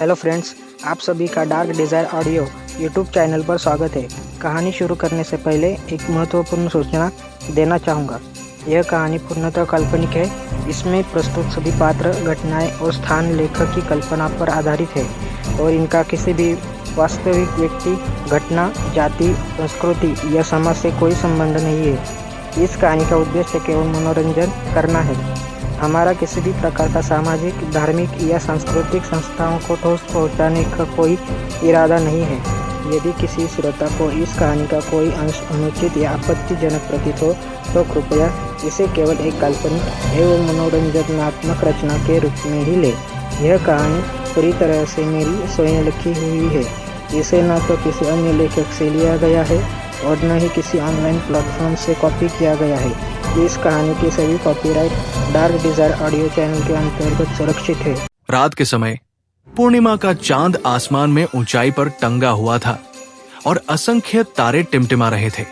Hello friends, आप सभी का dark desire audio YouTube channel पर स्वागत है। कहानी शुरू करने से पहले एक महत्वपूर्ण सूचना देना चाहूँगा। यह कहानी पूर्णतः काल्पनिक है। इसमें प्रस्तुत सभी पात्र, घटनाएं और स्थान लेखक की कल्पना पर आधारित है और इनका किसी भी वास्तविक व्यक्ति, घटना, जाति, संस्कृति या समाज से कोई संबंध नहीं है। इस कहानी का उद्देश्य केवल मनोरंजन करना है। हमारा किसी भी प्रकार का सामाजिक, धार्मिक या सांस्कृतिक संस्थाओं को ठोस पहुंचाने का कोई इरादा नहीं है। यदि किसी श्रोता को इस कहानी का कोई अंश अनुचित या आपत्तिजनक प्रतीत हो तो कृपया इसे केवल एक काल्पनिक एवं मनोरंजनात्मक रचना के रूप में ही ले। यह कहानी पूरी तरह से मेरी स्वयं लिखी हुई है। इसे न तो किसी अन्य लेखक से लिया गया है और न ही किसी ऑनलाइन प्लेटफॉर्म से कॉपी किया गया है। इस कहानी की सभी copyright dark desire audio channel के अंतर्गत सुरक्षित है। रात के समय पूर्णिमा का चांद आसमान में ऊंचाई पर टंगा हुआ था और असंख्य तारे टिमटिमा रहे थे।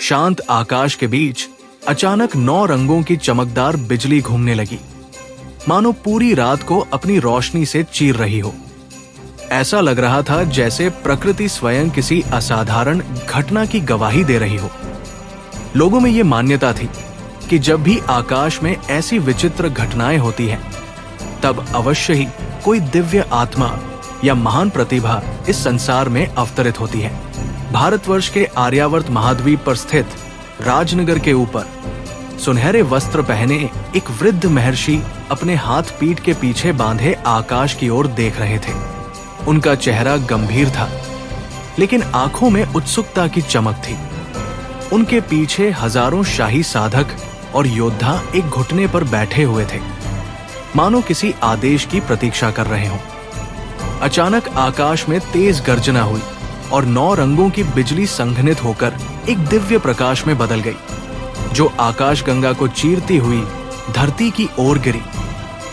शांत आकाश के बीच अचानक 9 रंगों की चमकदार बिजली घूमने लगी, मानो पूरी रात को अपनी रोशनी से चीर रही हो। ऐसा लग रहा था जैसे प्रकृति स्वयं किसी असाधारण घटना की गवाही दे रही हो। लोगों में ये मान्यता थी कि जब भी आकाश में ऐसी विचित्र घटनाएं होती हैं, तब अवश्य ही कोई दिव्य आत्मा या महान प्रतिभा इस संसार में अवतरित होती है। भारतवर्ष के आर्यावर्त महाद्वीप पर स्थित राजनगर के ऊपर सुनहरे वस्त्र पहने एक वृद्ध महर्षि अपने हाथ पीठ के पीछे बांधे आकाश की ओर देख रहे थे। उनका चेहरा गंभीर था, लेकिन आंखों में उत्सुकता की चमक थी। उनके पीछे हजारों शाही साधक और योद्धा एक घुटने पर बैठे हुए थे, मानो किसी आदेश की प्रतीक्षा कर रहे हों। अचानक आकाश में तेज गर्जना हुई और 9 रंगों की बिजली संघनित होकर एक दिव्य प्रकाश में बदल गई, जो आकाश गंगा को चीरती हुई धरती की ओर गिरी।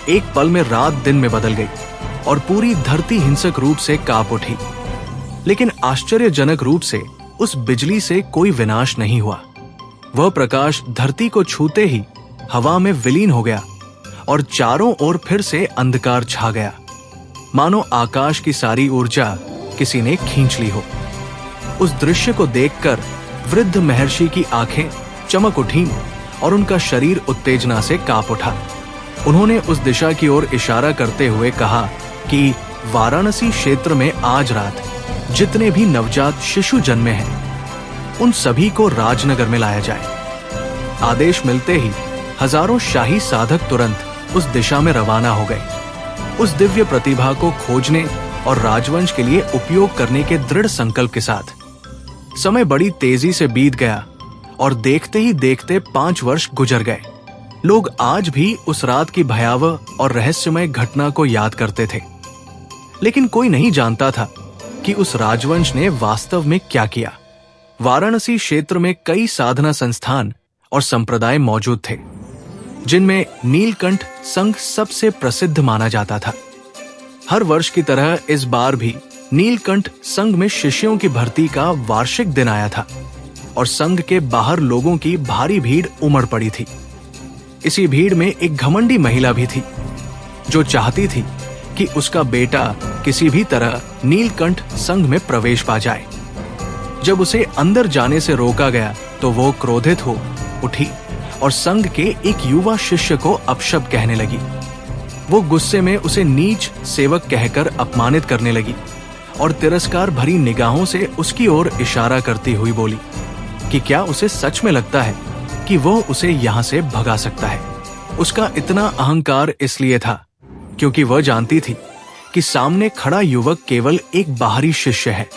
एक पल में रात दिन में बदल गई और पूरी धरती हिंसक रूप से कांप उठी। लेकिन आश्चर्यजनक रूप से उस बिजली से कोई विनाश नहीं हुआ। वह प्रकाश धरती को छूते ही हवा में विलीन हो गया और चारों ओर फिर से अंधकार छा गया, मानो आकाश की सारी ऊर्जा किसी ने खींच ली हो। उस दृश्य को देखकर वृद्ध महर्षि की आंखें चमक उठीं और उनका शरीर उत्तेजना से कांप उठा। उन्होंने उस दिशा की ओर इशारा करते हुए कहा कि वाराणसी क्षेत्र में आज रात जितने भी नवजात शिशु जन्मे हैं, उन सभी को राजनगर में लाया जाए। आदेश मिलते ही हजारों शाही साधक तुरंत उस दिशा में रवाना हो गए, उस दिव्य प्रतिभा को खोजने और राजवंश के लिए उपयोग करने के दृढ़ संकल्प के साथ। समय बड़ी तेजी से बीत गया और देखते ही देखते 5 वर्ष गुजर गए। लोग आज भी उस रात की भयावह और रहस्यमय घटना को याद करते थे, लेकिन कोई नहीं जानता था कि उस राजवंश ने वास्तव में क्या किया। वाराणसी क्षेत्र में कई साधना संस्थान और संप्रदाय मौजूद थे, जिनमें नीलकंठ संघ सबसे प्रसिद्ध माना जाता था। हर वर्ष की तरह इस बार भी नीलकंठ संघ में शिष्यों की भर्ती का वार्षिक दिन आया था और संघ के बाहर लोगों की भारी भीड़ उमड़ पड़ी थी। इसी भीड़ में एक घमंडी महिला भी थी, जो चाहती थी कि उसका बेटा किसी भी तरह नीलकंठ संघ में प्रवेश पा जाए। जब उसे अंदर जाने से रोका गया तो वो क्रोधित हो उठी और संघ के एक युवा शिष्य को अपशब्द कहने लगी। वो गुस्से में उसे नीच सेवक कहकर अपमानित करने लगी और तिरस्कार भरी निगाहों से उसकी ओर इशारा करती हुई बोली कि क्या उसे सच में लगता है कि वो उसे यहाँ से भगा सकता है। उसका इतना अहंकार इसलिए था क्योंकि वह जानती थी कि सामने खड़ा युवक केवल एक बाहरी शिष्य है।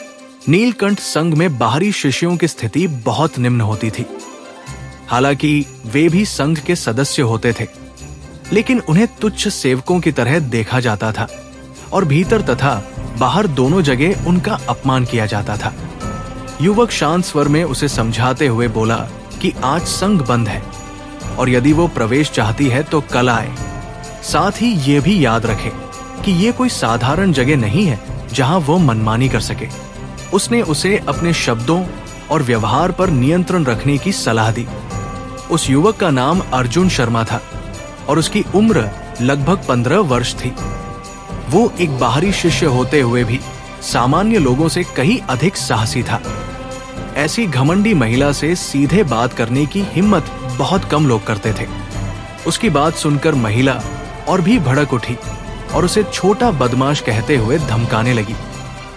नीलकंठ संघ में बाहरी शिष्यों की स्थिति बहुत निम्न होती थी। हालांकि वे भी संघ के सदस्य होते थे, लेकिन उन्हें तुच्छ सेवकों की तरह देखा जाता था और भीतर तथा बाहर दोनों जगह उनका अपमान किया जाता था। युवक शांत स्वर में उसे समझाते हुए बोला कि आज संघ बंद है और यदि वो प्रवेश चाहती है तो कल आए। साथ ही ये भी याद रखे कि ये कोई साधारण जगह नहीं है जहां वो मनमानी कर सके। उसने उसे अपने शब्दों और व्यवहार पर नियंत्रण रखने की सलाह दी। उस युवक का नाम अर्जुन शर्मा था और उसकी उम्र लगभग 15 वर्ष थी। वो एक बाहरी शिष्य होते हुए भी सामान्य लोगों से कहीं अधिक साहसी था। ऐसी घमंडी महिला से सीधे बात करने की हिम्मत बहुत कम लोग करते थे। उसकी बात सुनकर महिला और भी भड़क उठी और उसे छोटा बदमाश कहते हुए धमकाने लगी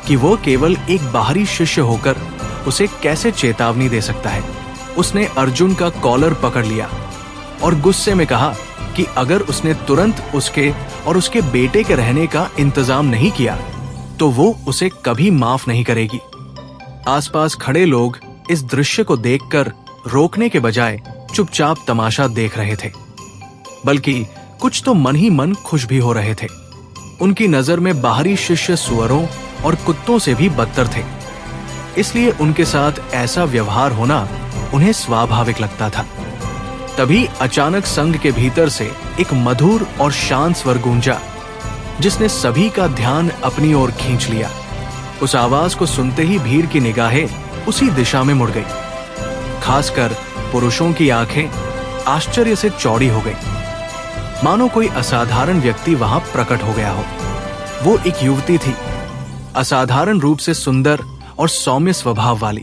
कि वो केवल एक बाहरी शिष्य होकर उसे कैसे चेतावनी दे सकता है। उसने अर्जुन का कॉलर पकड़ लिया और गुस्से में कहा कि अगर उसने तुरंत उसके और उसके बेटे के रहने का इंतजाम नहीं किया तो वो उसे कभी माफ नहीं करेगी। आसपास खड़े लोग इस दृश्य को देखकर रोकने के बजाय चुपचाप तमाशा देख रहे थे, बल्कि कुछ तो मन ही मन खुश भी हो रहे थे। उनकी नजर में बाहरी शिष्य सुअरों और कुत्तों से भी बदतर थे, इसलिए उनके साथ ऐसा व्यवहार होना उन्हें स्वाभाविक लगता था। तभी अचानक संघ के भीतर से एक मधुर और शांत स्वर गूंजा, जिसने सभी का ध्यान अपनी ओर खींच लिया। उस आवाज को सुनते ही भीड़ की निगाहें उसी दिशा में मुड़ गई। खासकर पुरुषों की आंखें आश्चर्य से चौड़ी हो गई, मानो कोई असाधारण व्यक्ति वहां प्रकट हो गया हो। वो एक युवती थी, असाधारण रूप से सुंदर और सौम्य स्वभाव वाली।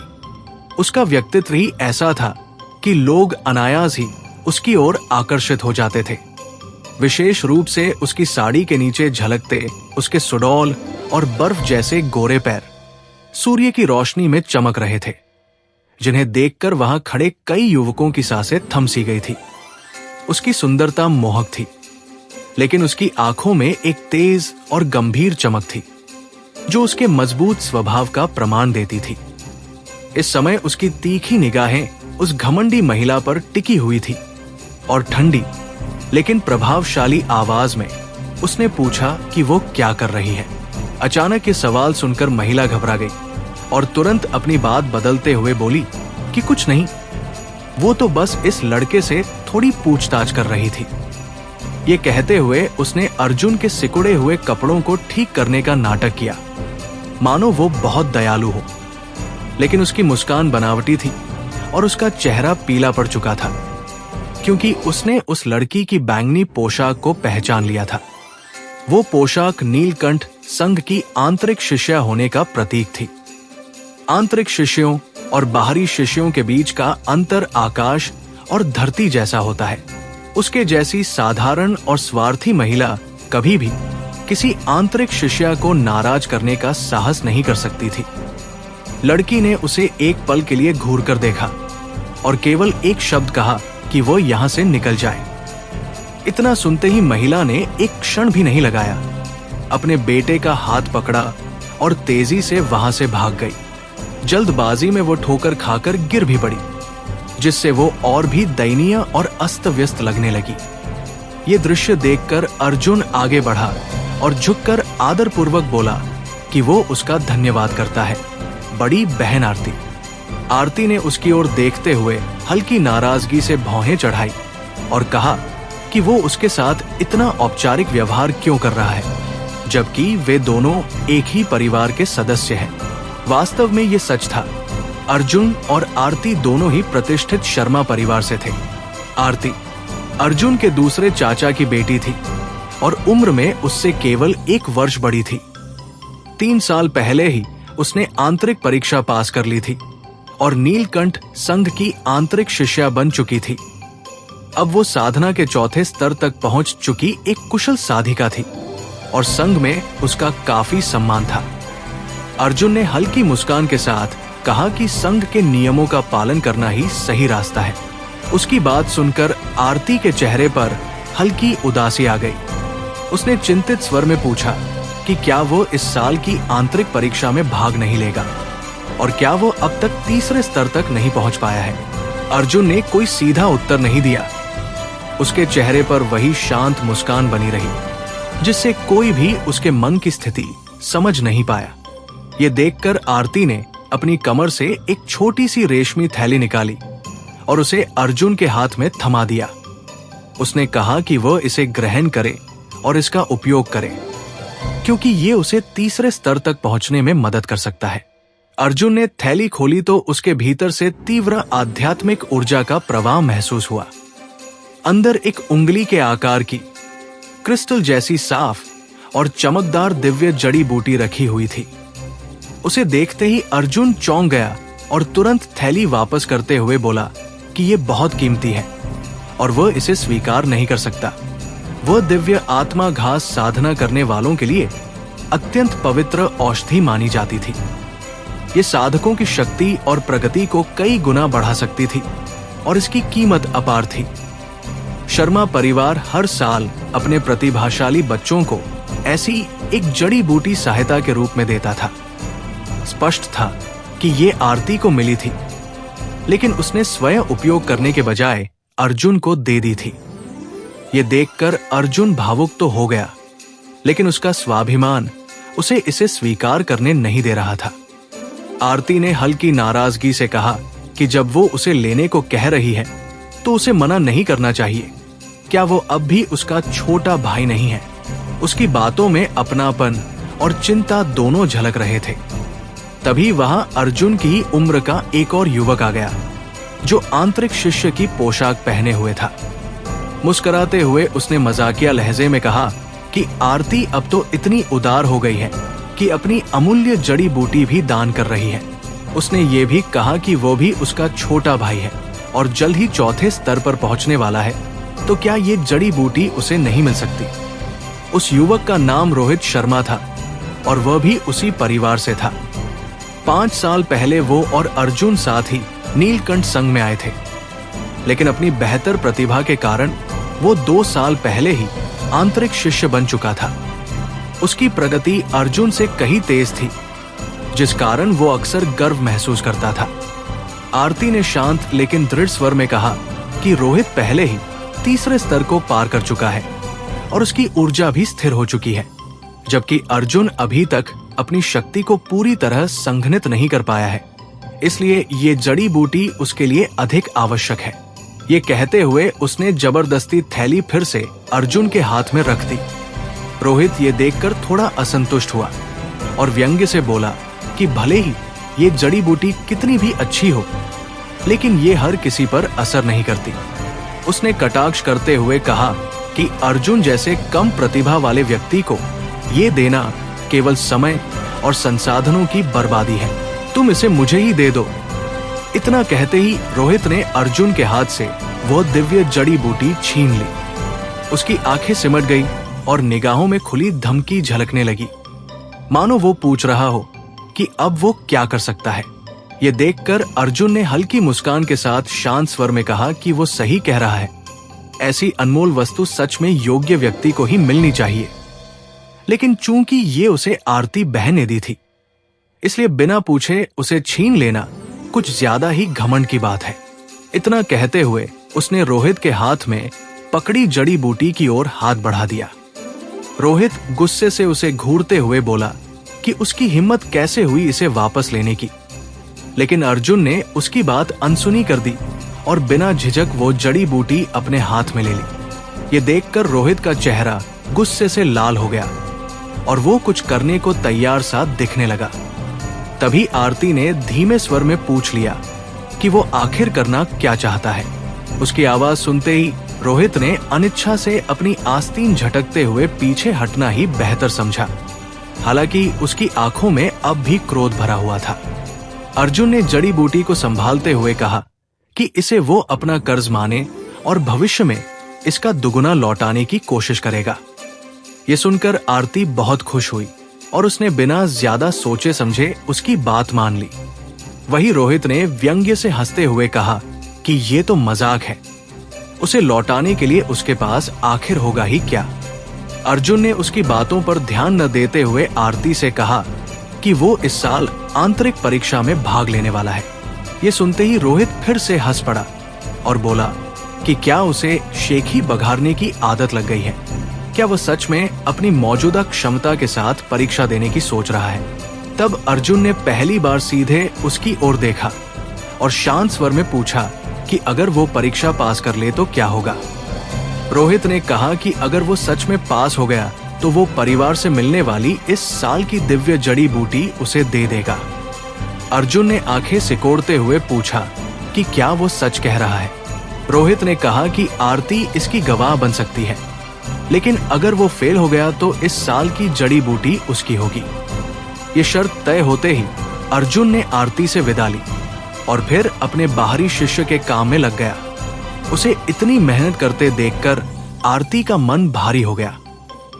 उसका व्यक्तित्व ही ऐसा था कि लोग अनायास ही उसकी ओर आकर्षित हो जाते थे। विशेष रूप से उसकी साड़ी के नीचे झलकते उसके सुडौल और बर्फ जैसे गोरे पैर सूर्य की रोशनी में चमक रहे थे, जिन्हें देखकर वहां खड़े कई युवकों की सांसें थम सी गई थी। उसकी सुंदरता मोहक थी, लेकिन उसकी आंखों में एक तेज और गंभीर चमक थी, जो उसके मजबूत स्वभाव का प्रमाण देती थी। इस समय उसकी तीखी निगाहें उस घमंडी महिला पर टिकी हुई थी और ठंडी लेकिन प्रभावशाली आवाज में उसने पूछा कि वो क्या कर रही है। अचानक ये सवाल सुनकर महिला घबरा गई और तुरंत अपनी बात बदलते हुए बोली कि कुछ नहीं, वो तो बस इस लड़के से थोड़ी पूछताछ कर रही थी। ये कहते हुए उसने अर्जुन के सिकुड़े हुए कपड़ों को ठीक करने का नाटक किया, मानो वो बहुत दयालु हो। लेकिन उसकी मुस्कान बनावटी थी और उसका चेहरा पीला पड़ चुका था, क्योंकि उसने उस लड़की की बैंगनी पोशाक को पहचान लिया था। वो पोशाक नीलकंठ संघ की आंतरिक शिष्या होने का प्रतीक थी। आंतरिक शिष्यों और बाहरी शिष्यों के बीच का अंतर आकाश और धरती जैसा होता है। उसके जैसी साधारण और स्वार्थी महिला कभी भी किसी आंतरिक शिष्या को नाराज करने का साहस नहीं कर सकती थी। लड़की ने उसे एक पल के लिए घूर कर देखा और केवल एक शब्द कहा कि वो यहां से निकल जाए। इतना सुनते ही महिला ने एक क्षण भी नहीं लगाया, अपने बेटे का हाथ पकड़ा और तेजी से वहां से भाग गई। जल्दबाजी में वो ठोकर खाकर गिर भी पड़ी, जिससे वो और भी दयनीय और अस्त व्यस्त लगने लगी। ये दृश्य देखकर अर्जुन आगे बढ़ा और झुककर आदरपूर्वक बोला कि वो उसका धन्यवाद करता है। बड़ी बहन आरती। आरती ने उसकी ओर देखते हुए हल्की नाराजगी से भौहें चढ़ाई और कहा कि वो उसके साथ इतना औपचारिक व्यवहार क्यों कर रहा है, जबकि वे दोनों एक ही परिवार के सदस्य हैं। वास्तव में ये सच था। अर्जुन और आरती दोनों ही प्रतिष्ठित शर्मा परिवार से थे। आरती अर्जुन के दूसरे चाचा की बेटी थी और उम्र में उससे केवल 1 वर्ष बड़ी थी। 3 साल पहले ही उसने आंतरिक परीक्षा पास कर ली थी और नीलकंठ संघ की आंतरिक शिष्या बन चुकी थी। अब वो साधना के 4थे स्तर तक पहुंच चुकी एक कुशल साधिका थी और संघ में उसका काफी सम्मान था। अर्जुन ने हल्की मुस्कान के साथ कहा कि संघ के नियमों का पालन करना ही सही रास्ता है। उसकी बात सुनकर आरती के चेहरे पर हल्की उदासी आ गई। उसने चिंतित स्वर में पूछा कि क्या वो इस साल की आंतरिक परीक्षा में भाग नहीं लेगा और क्या वो अब तक 3रे स्तर तक नहीं पहुंच पाया है। अर्जुन ने कोई सीधा उत्तर नहीं दिया। उसके चेहरे पर वही शांत मुस्कान बनी रही, जिससे कोई भी उसके मन की स्थिति समझ नहीं पाया। ये देखकर आरती ने अपनी कमर से एक छोटी सी रेशमी थैली निकाली और उसे अर्जुन के हाथ में थमा दिया। उसने कहा कि वह इसे ग्रहण करे और इसका उपयोग करे, क्योंकि ये उसे 3रे स्तर तक पहुंचने में मदद कर सकता है। अर्जुन ने थैली खोली तो उसके भीतर से तीव्र आध्यात्मिक ऊर्जा का प्रवाह महसूस हुआ। अंदर एक उंगली के आकार की क्रिस्टल जैसी साफ और चमकदार दिव्य जड़ी बूटी रखी हुई थी। उसे देखते ही अर्जुन चौंक गया और तुरंत थैली वापस करते हुए बोला कि ये बहुत कीमती है और वह इसे स्वीकार नहीं कर सकता। वह दिव्य आत्मा घास साधना करने वालों के लिए अत्यंत पवित्र औषधि मानी जाती थी। ये साधकों की शक्ति और प्रगति को कई गुना बढ़ा सकती थी और इसकी कीमत अपार थी। शर्मा परिवार हर साल अपने प्रतिभाशाली बच्चों को ऐसी एक जड़ी बूटी सहायता के रूप में देता था। स्पष्ट था कि ये आरती को मिली थी, लेकिन उसने स्वयं उपयोग करने के बजाय अर्जुन को दे दी थी। ये देखकर अर्जुन भावुक तो हो गया, लेकिन उसका स्वाभिमान उसे इसे स्वीकार करने नहीं दे रहा था। आरती ने हल्की नाराजगी से कहा कि जब वो उसे लेने को कह रही है तो उसे मना नहीं करना चाहिए। क्या वो अब भी उसका छोटा भाई नहीं है? उसकी बातों में अपनापन और चिंता दोनों झलक रहे थे। तभी वहां अर्जुन की उम्र का एक और युवक आ गया, जो आंतरिक शिष्य की पोशाक पहने हुए था। मुस्कुराते हुए उसने मजाकिया लहजे में कहा कि आरती अब तो इतनी उदार हो गई है कि अपनी अमूल्य जड़ी बूटी भी दान कर रही है। उसने ये भी कहा कि वो भी उसका छोटा भाई है और जल्द ही चौथे स्तर पर पहुंचने वाला है, तो क्या ये जड़ी बूटी उसे नहीं मिल सकती? उस युवक का नाम रोहित शर्मा था और वह भी उसी परिवार से था। 5 साल पहले वो और अर्जुन साथ ही नीलकंठ संघ में आए थे, लेकिन अपनी बेहतर प्रतिभा के कारण वो 2 साल पहले ही आंतरिक शिष्य बन चुका था। उसकी प्रगति अर्जुन से कहीं तेज थी, जिस कारण वो अक्सर गर्व महसूस करता था। आरती ने शांत लेकिन दृढ़ स्वर में कहा कि रोहित पहले ही तीसरे स्तर को पार कर चुका है और उसकी ऊर्जा भी स्थिर हो चुकी है, जबकि अर्जुन अभी तक अपनी शक्ति को पूरी तरह संघनित नहीं कर पाया है। इसलिए ये जड़ी बूटी उसके लिए अधिक आवश्यक है। ये कहते हुए उसने जबरदस्ती थैली फिर से अर्जुन के हाथ में रख दी। रोहित ये देखकर थोड़ा असंतुष्ट हुआ और व्यंग्य से बोला कि भले ही ये जड़ी बूटी कितनी भी अच्छी हो, लेकिन ये हर किसी पर असर नहीं करती। उसने कटाक्ष करते हुए कहा कि अर्जुन जैसे कम प्रतिभा वाले व्यक्ति को ये देना केवल समय और संसाधनों की बर्बादी है। तुम इसे मुझे ही दे दो। इतना कहते ही रोहित ने अर्जुन के हाथ से वो दिव्य जड़ी बूटी छीन ली। उसकी आंखें सिमट गई और निगाहों में खुली धमकी झलकने लगी, मानो वो पूछ रहा हो कि अब वो क्या कर सकता है। ये देखकर अर्जुन ने हल्की मुस्कान के साथ शांत स्वर में कहा कि वो सही कह रहा है। ऐसी अनमोल वस्तु सच में योग्य व्यक्ति को ही मिलनी चाहिए, लेकिन चूंकि ये उसे आरती बहन ने दी थी, इसलिए बिना पूछे उसे छीन लेना कुछ ज्यादा ही घमंड की बात है। इतना कहते हुए उसने रोहित के हाथ में पकड़ी जड़ी बूटी की ओर हाथ बढ़ा दिया। रोहित गुस्से से उसे घूरते हुए बोला कि उसकी हिम्मत कैसे हुई इसे वापस लेने की, लेकिन अर्जुन ने उसकी बात अनसुनी कर दी और बिना झिझक वो जड़ी बूटी अपने हाथ में ले ली। ये देखकर रोहित का चेहरा गुस्से से लाल हो गया और वो कुछ करने को तैयार सा दिखने लगा। तभी आरती ने धीमे स्वर में पूछ लिया कि वो आखिर करना क्या चाहता है। उसकी आवाज सुनते ही रोहित ने अनिच्छा से अपनी आस्तीन झटकते हुए पीछे हटना ही बेहतर समझा। हालांकि उसकी आंखों में अब भी क्रोध भरा हुआ था। अर्जुन ने जड़ी बूटी को संभालते हुए कहा कि इसे वो अपना कर्ज माने और भविष्य में इसका दुगुना लौटाने की कोशिश करेगा। ये सुनकर आरती बहुत खुश हुई और उसने बिना ज्यादा सोचे समझे उसकी बात मान ली। वही रोहित ने व्यंग्य से हंसते हुए कहा कि ये तो मजाक है, उसे लौटाने के लिए उसके पास आखिर होगा ही क्या। अर्जुन ने उसकी बातों पर ध्यान न देते हुए आरती से कहा कि वो इस साल आंतरिक परीक्षा में भाग लेने वाला है। ये सुनते ही रोहित फिर से हंस पड़ा और बोला कि क्या उसे शेखी बघारने की आदत लग गई है? क्या वह सच में अपनी मौजूदा क्षमता के साथ परीक्षा देने की सोच रहा है? तब अर्जुन ने पहली बार सीधे उसकी ओर देखा और शांत स्वर में पूछा कि अगर वो परीक्षा पास कर ले तो क्या होगा। रोहित ने कहा कि अगर वो सच में पास हो गया तो वो परिवार से मिलने वाली इस साल की दिव्य जड़ी बूटी उसे दे देगा। अर्जुन ने आंखें सिकोड़ते हुए पूछा कि क्या वो सच कह रहा है। रोहित ने कहा कि आरती इसकी गवाह बन सकती है। लेकिन अगर वो फेल हो गया तो इस साल की जड़ी बूटी उसकी होगी। ये शर्त तय होते ही अर्जुन ने आरती से विदा ली और फिर अपने बाहरी शिष्य के काम में लग गया। उसे इतनी मेहनत करते देखकर आरती का मन भारी हो गया।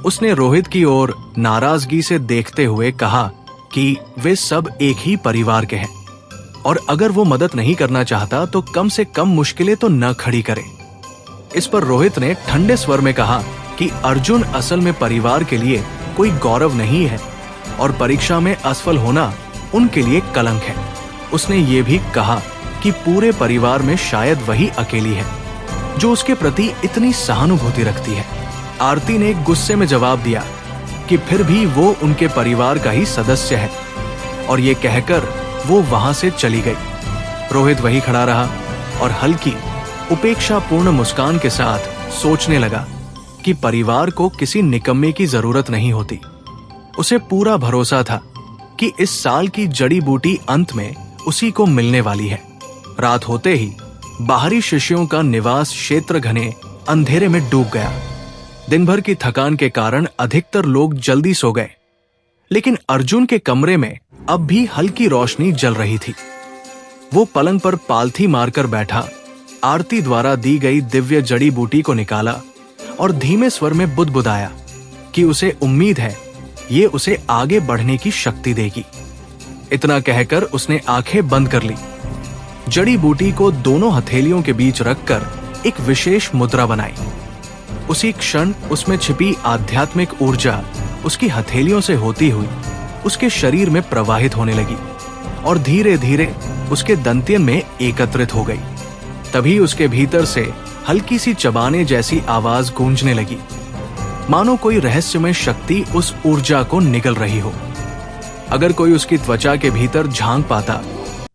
उसने रोहित की ओर नाराजगी से देखते हुए कहा कि वे सब एक ही परिवार के हैं और अगर वो मदद नहीं करना चाहता तो कम से कम मुश्किलें तो न खड़ी करे। इस पर रोहित ने ठंडे स्वर में कहा कि अर्जुन असल में परिवार के लिए कोई गौरव नहीं है और परीक्षा में असफल होना उनके लिए कलंक है। उसने ये भी कहा कि पूरे परिवार में शायद वही अकेली है जो उसके प्रति इतनी सहानुभूति रखती है। आरती ने गुस्से में जवाब दिया कि फिर भी वो उनके परिवार का ही सदस्य है और ये कहकर वो वहां से चली गई। रोहित वहीं खड़ा रहा और हल्की उपेक्षापूर्ण मुस्कान के साथ सोचने लगा कि परिवार को किसी निकम्मे की जरूरत नहीं होती। उसे पूरा भरोसा था कि इस साल की जड़ी बूटी अंत में उसी को मिलने वाली है। रात होते ही बाहरी शिष्यों का निवास क्षेत्र घने अंधेरे में डूब गया। दिन भर की थकान के कारण अधिकतर लोग जल्दी सो गए, लेकिन अर्जुन के कमरे में अब भी हल्की रोशनी जल रही थी। वो पलंग पर पालथी मारकर बैठा, आरती द्वारा दी गई दिव्य जड़ी बूटी को निकाला और धीमे स्वर में बुदबुदाया कि उसे उम्मीद है ये उसे आगे बढ़ने की शक्ति देगी। इतना कहकर उसने आंखें बंद कर ली। जड़ी बूटी को दोनों हथेलियों के बीच रखकर एक विशेष मुद्रा बनाई। उसी क्षण उसमें छिपी आध्यात्मिक ऊर्जा उसकी हथेलियों से होती हुई उसके शरीर में प्रवाहित होने लगी और धीरे धीरे उसके दंतियन में एकत्रित हो गई। तभी उसके भीतर से हल्की सी चबाने जैसी आवाज गूंजने लगी, मानो कोई रहस्यमय शक्ति उस ऊर्जा को निगल रही हो। अगर कोई उसकी त्वचा के भीतर झांक पाता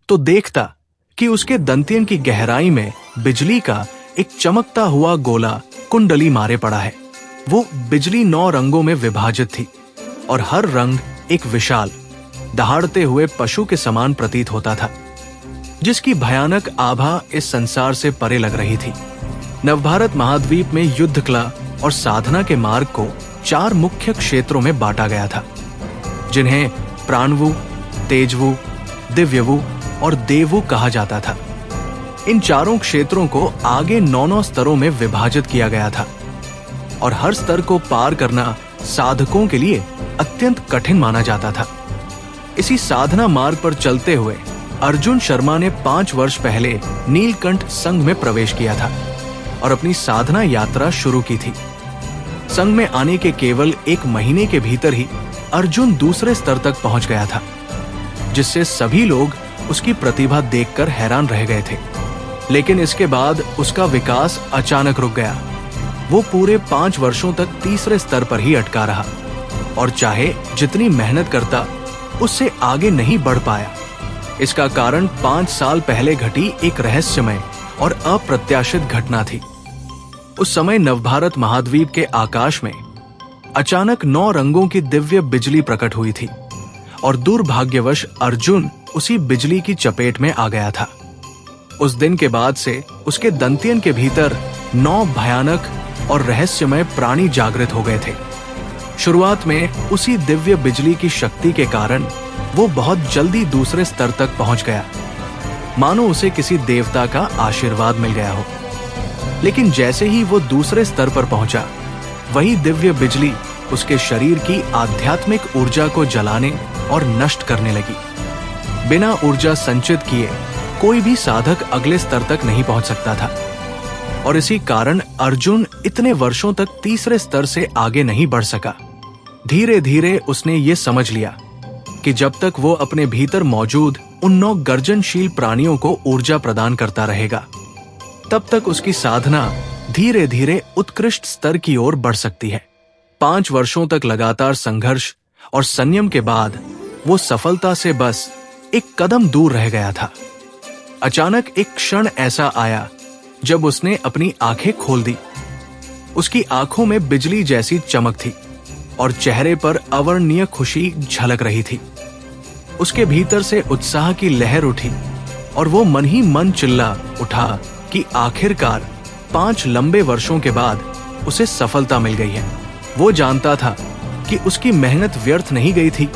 तो देखता कि उसके दंतियन की गहराई में बिजली का एक चमकता हुआ गोला कुंडली मारे पड़ा है। वो बिजली 9 रंगों में विभाजित थी और हर रंग एक विशाल दहाड़ते हुए पशु के समान प्रतीत होता था, जिसकी भयानक आभा इस संसार से परे लग रही थी। नवभारत महाद्वीप में युद्ध कला और साधना के मार्ग को 4 मुख्य क्षेत्रों में बांटा गया था, जिन्हें प्राणवु, तेजवु, दिव्यवु और देववु कहा जाता था। इन चारों क्षेत्रों को आगे 9 स्तरों में विभाजित किया गया था और हर स्तर को पार करना साधकों के लिए अत्यंत कठिन माना जाता था। इसी साधना मार्ग पर चलते हुए अर्जुन शर्मा ने 5 वर्ष पहले नीलकंठ संघ में प्रवेश किया था और अपनी साधना यात्रा शुरू की थी। संघ में आने के केवल 1 महीने के भीतर ही अर्जुन दूसरे स्तर तक पहुंच गया था, जिससे सभी लोग उसकी प्रतिभा देखकर हैरान रह गए थे। लेकिन इसके बाद उसका विकास अचानक रुक गया। वो पूरे 5 वर्षों तक तीसरे स्तर पर ही अटका रहा और चाहे जितनी मेहनत करता उससे आगे नहीं बढ़ पाया। इसका कारण 5 साल पहले घटी एक रहस्यमय और अप्रत्याशित घटना थी। उस समय नवभारत महाद्वीप के आकाश में अचानक 9 रंगों की दिव्य बिजली प्रकट हुई थी और दुर्भाग्यवश अर्जुन उसी बिजली की चपेट में आ गया था। उस दिन के बाद से उसके दंतियन के भीतर 9 भयानक और रहस्यमय प्राणी जागृत हो गए थे। शुरुआत में उसी दिव्य बिजली की शक्ति के कारण वो बहुत जल्दी दूसरे स्तर तक पहुंच गया, मानो उसे किसी देवता का आशीर्वाद मिल गया हो। लेकिन जैसे ही वो दूसरे स्तर पर पहुंचा, वही दिव्य बिजली उसके शरीर की आध्यात्मिक ऊर्जा को जलाने और नष्ट करने लगी। बिना ऊर्जा संचित किए कोई भी साधक अगले स्तर तक नहीं पहुंच सकता था और इसी कारण अर्जुन इतने वर्षों तक तीसरे स्तर से आगे नहीं बढ़ सका। धीरे धीरे उसने ये समझ लिया कि जब तक वो अपने भीतर मौजूद उन 9 गर्जनशील प्राणियों को ऊर्जा प्रदान करता रहेगा, तब तक उसकी साधना धीरे धीरे उत्कृष्ट स्तर की ओर बढ़ सकती है। 5 वर्षों तक लगातार संघर्ष और संयम के बाद वो सफलता से बस एक कदम दूर रह गया था। अचानक एक क्षण ऐसा आया जब उसने अपनी आंखें खोल दी। उसकी आंखों में बिजली जैसी चमक थी और चेहरे पर अवर्णनीय खुशी झलक रही थी। उसके भीतर से उत्साह की लहर उठी और वो मन ही मन चिल्ला उठा कि आखिरकार 5 लंबे वर्षों के बाद उसे सफलता मिल गई है। वो जानता था कि उसकी मेहनत व्यर्थ नहीं गई थी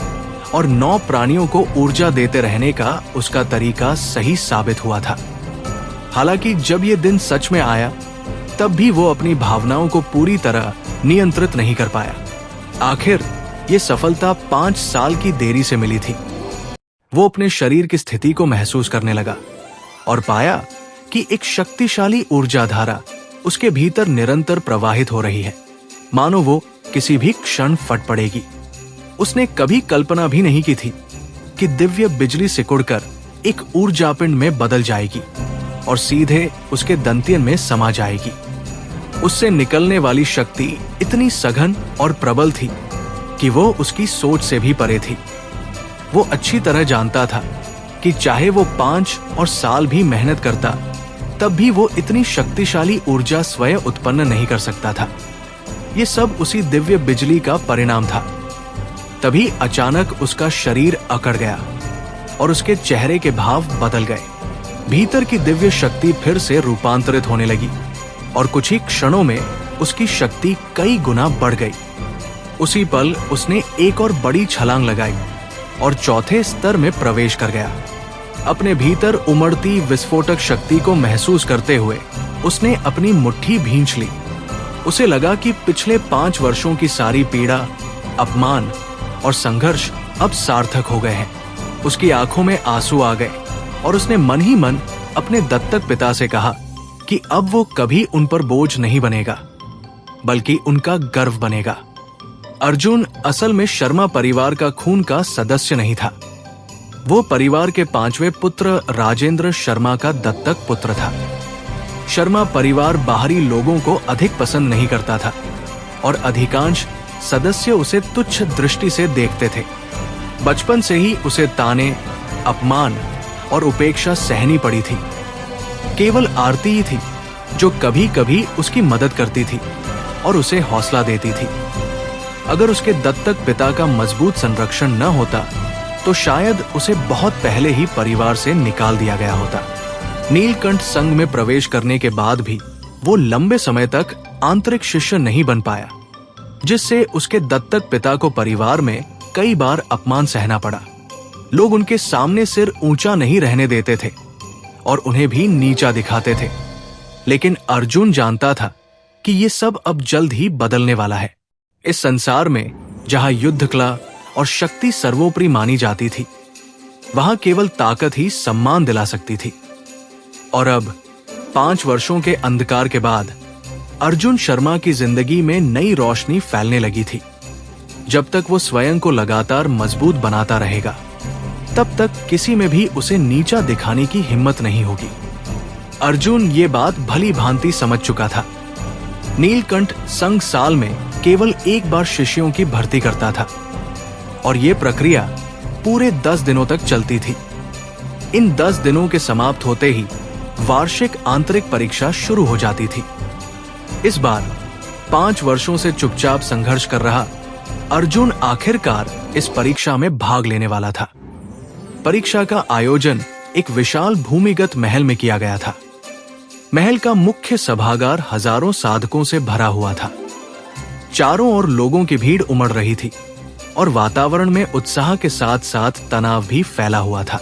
और 9 प्राणियों को ऊर्जा देते रहने का उसका तरीका सही साबित हुआ था। हालांकि जब ये दिन सच में आया, तब भी वो अपनी भावनाओं को पूरी तरह नियंत्रित नहीं कर पाया। आखिर ये सफलता 5 साल की देरी से मिली थी। वो अपने शरीर की स्थिति को महसूस करने लगा और पाया कि एक शक्तिशाली ऊर्जा धारा उसके भीतर निरंतर प्रवाहित हो रही है, मानो वो किसी भी क्षण फट पड़ेगी। उसने कभी कल्पना भी नहीं की थी कि दिव्य बिजली सिकुड़कर एक ऊर्जा पिंड में बदल जाएगी और सीधे उसके दंतियन में समा जाएगी। उससे निकलने वाली शक्ति इतनी सघन और प्रबल थी कि वो उसकी सोच से भी परे थी। वो अच्छी तरह जानता था कि चाहे वो 5 और साल भी मेहनत करता, तब भी वो इतनी शक्तिशाली ऊर्जा स्वयं उत्पन्न नहीं कर सकता था। ये सब उसी दिव्य बिजली का परिणाम था। तभी अचानक उसका शरीर अकड़ गया और उसके चेहरे के भाव बदल गए। भीतर की दिव्य शक्ति फिर से रूपांतरित होने लगी और कुछ ही क्षणों में उसकी शक्ति कई गुना बढ़ गई। उसी पल उसने एक और बड़ी छलांग लगाई और चौथे स्तर में प्रवेश कर गया। अपने भीतर उमड़ती विस्फोटक शक्ति को महसूस करते हुए उसने अपनी मुट्ठी भींच ली। उसे लगा कि पिछले 5 वर्षों की सारी पीड़ा, अपमान और संघर्ष अब सार्थक हो गए हैं। उसकी आंखों में आंसू आ गए और उसने मन ही मन अपने दत्तक पिता से कहा कि अब वो कभी उन पर बोझ नहीं बनेगा, बल्कि उनका गर्व बनेगा। अर्जुन असल में शर्मा परिवार का खून का सदस्य नहीं था। वो परिवार के 5वें पुत्र राजेंद्र शर्मा का दत्तक पुत्र था। शर्मा परिवार बाहरी लोगों को अधिक पसंद नहीं करता था और अधिकांश सदस्य उसे तुच्छ दृष्टि से देखते थे। बचपन से ही उसे ताने, अपमान और उपेक्षा सहनी पड़ी थी। केवल आरती ही थी जो कभी कभी उसकी मदद करती थी और उसे हौसला देती थी। अगर उसके दत्तक पिता का मजबूत संरक्षण न होता तो शायद उसे बहुत पहले ही परिवार से निकाल दिया गया होता। नीलकंठ संघ में प्रवेश करने के बाद भी वो लंबे समय तक आंतरिक शिष्य नहीं बन पाया, जिससे उसके दत्तक पिता को परिवार में कई बार अपमान सहना पड़ा। लोग उनके सामने सिर ऊंचा नहीं रहने देते थे और उन्हें भी नीचा दिखाते थे। लेकिन अर्जुन जानता था कि ये सब अब जल्द ही बदलने वाला है। इस संसार में जहां युद्ध कला और शक्ति सर्वोपरि मानी जाती थी, वहां केवल ताकत ही सम्मान दिला सकती थी। और अब 5 वर्षों के अंधकार के बाद अर्जुन शर्मा की जिंदगी में नई रोशनी फैलने लगी थी। जब तक वो स्वयं को लगातार मजबूत बनाता रहेगा, तब तक किसी में भी उसे नीचा दिखाने की हिम्मत नहीं होगी। अर्जुन ये बात भली भांति समझ चुका था। नीलकंठ संघ साल में केवल एक बार शिष्यों की भर्ती करता था और ये प्रक्रिया पूरे 10 दिनों तक चलती थी। इन 10 दिनों के समाप्त होते ही वार्षिक आंतरिक परीक्षा शुरू हो जाती थी। इस बार 5 वर्षों से चुपचाप संघर्ष कर रहा अर्जुन आखिरकार इस परीक्षा में भाग लेने वाला था। परीक्षा का आयोजन एक विशाल भूमिगत महल में किया गया था। महल का मुख्य सभागार हजारों साधकों से भरा हुआ था। चारों ओर लोगों की भीड़ उमड़ रही थी और वातावरण में उत्साह के साथ साथ तनाव भी फैला हुआ था।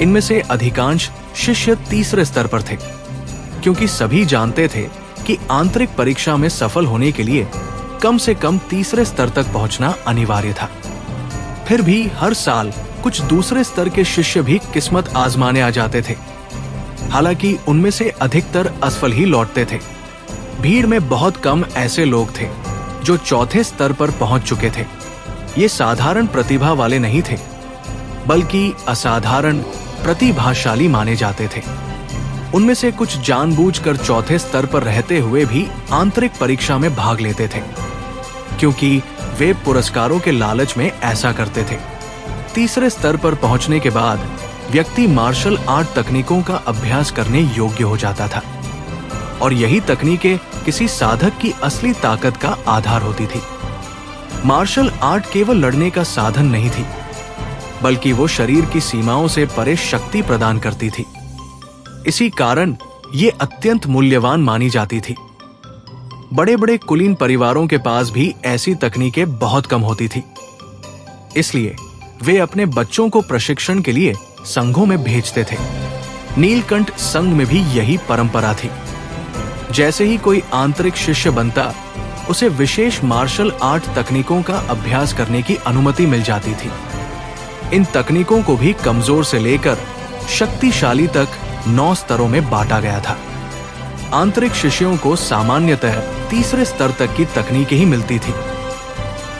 इनमें से अधिकांश शिष्य तीसरे स्तर पर थे, क्योंकि सभी जानते थे कि आंतरिक परीक्षा में सफल होने के लिए कम से कम तीसरे स्तर तक पहुंचना अनिवार्य था। फिर भी हर साल कुछ दूसरे स्तर के शिष्य भी किस्मत आजमाने आ जाते थे। हालांकि उनमें से अधिकतर असफल ही लौटते थे। भीड़ में बहुत कम ऐसे लोग थे जो चौथे स्तर पर पहुंच चुके थे। ये साधारण प्रतिभा वाले नहीं थे, बल्कि असाधारण प्रतिभाशाली माने जाते थे। उनमें से कुछ जानबूझकर चौथे स्तर पर रहते हुए भी आंतरिक परीक्षा में भाग लेते थे, क्योंकि वे पुरस्कारों के लालच में ऐसा करते थे। तीसरे स्तर पर पहुंचने के बाद व्यक्ति मार्शल आर्ट तकनीकों का अभ्यास करने योग्य हो जाता था और यही तकनीकें किसी साधक की असली ताकत का आधार होती थी। मार्शल आर्ट केवल लड़ने का साधन नहीं थी, बल्कि वो शरीर की सीमाओं से परे शक्ति प्रदान करती थी। इसी कारण ये अत्यंत मूल्यवान मानी जाती थी। बड़े बड़े कुलीन परिवारों के पास भी ऐसी तकनीकें बहुत कम होती थी। इसलिए वे अपने बच्चों को प्रशिक्षण के लिए संघों में भेजते थे। नीलकंठ संघ में भी यही परंपरा थी। जैसे ही कोई आंतरिक शिष्य बनता, उसे विशेष मार्शल आर्ट तकनीकों का अभ्यास करने की अनुमति मिल जाती थी। इन तकनीकों को भी कमजोर से लेकर शक्तिशाली तक 9 स्तरों में बांटा गया था। आंतरिक शिष्यों को सामान्यतः तीसरे स्तर तक की तकनीकें ही मिलती थी,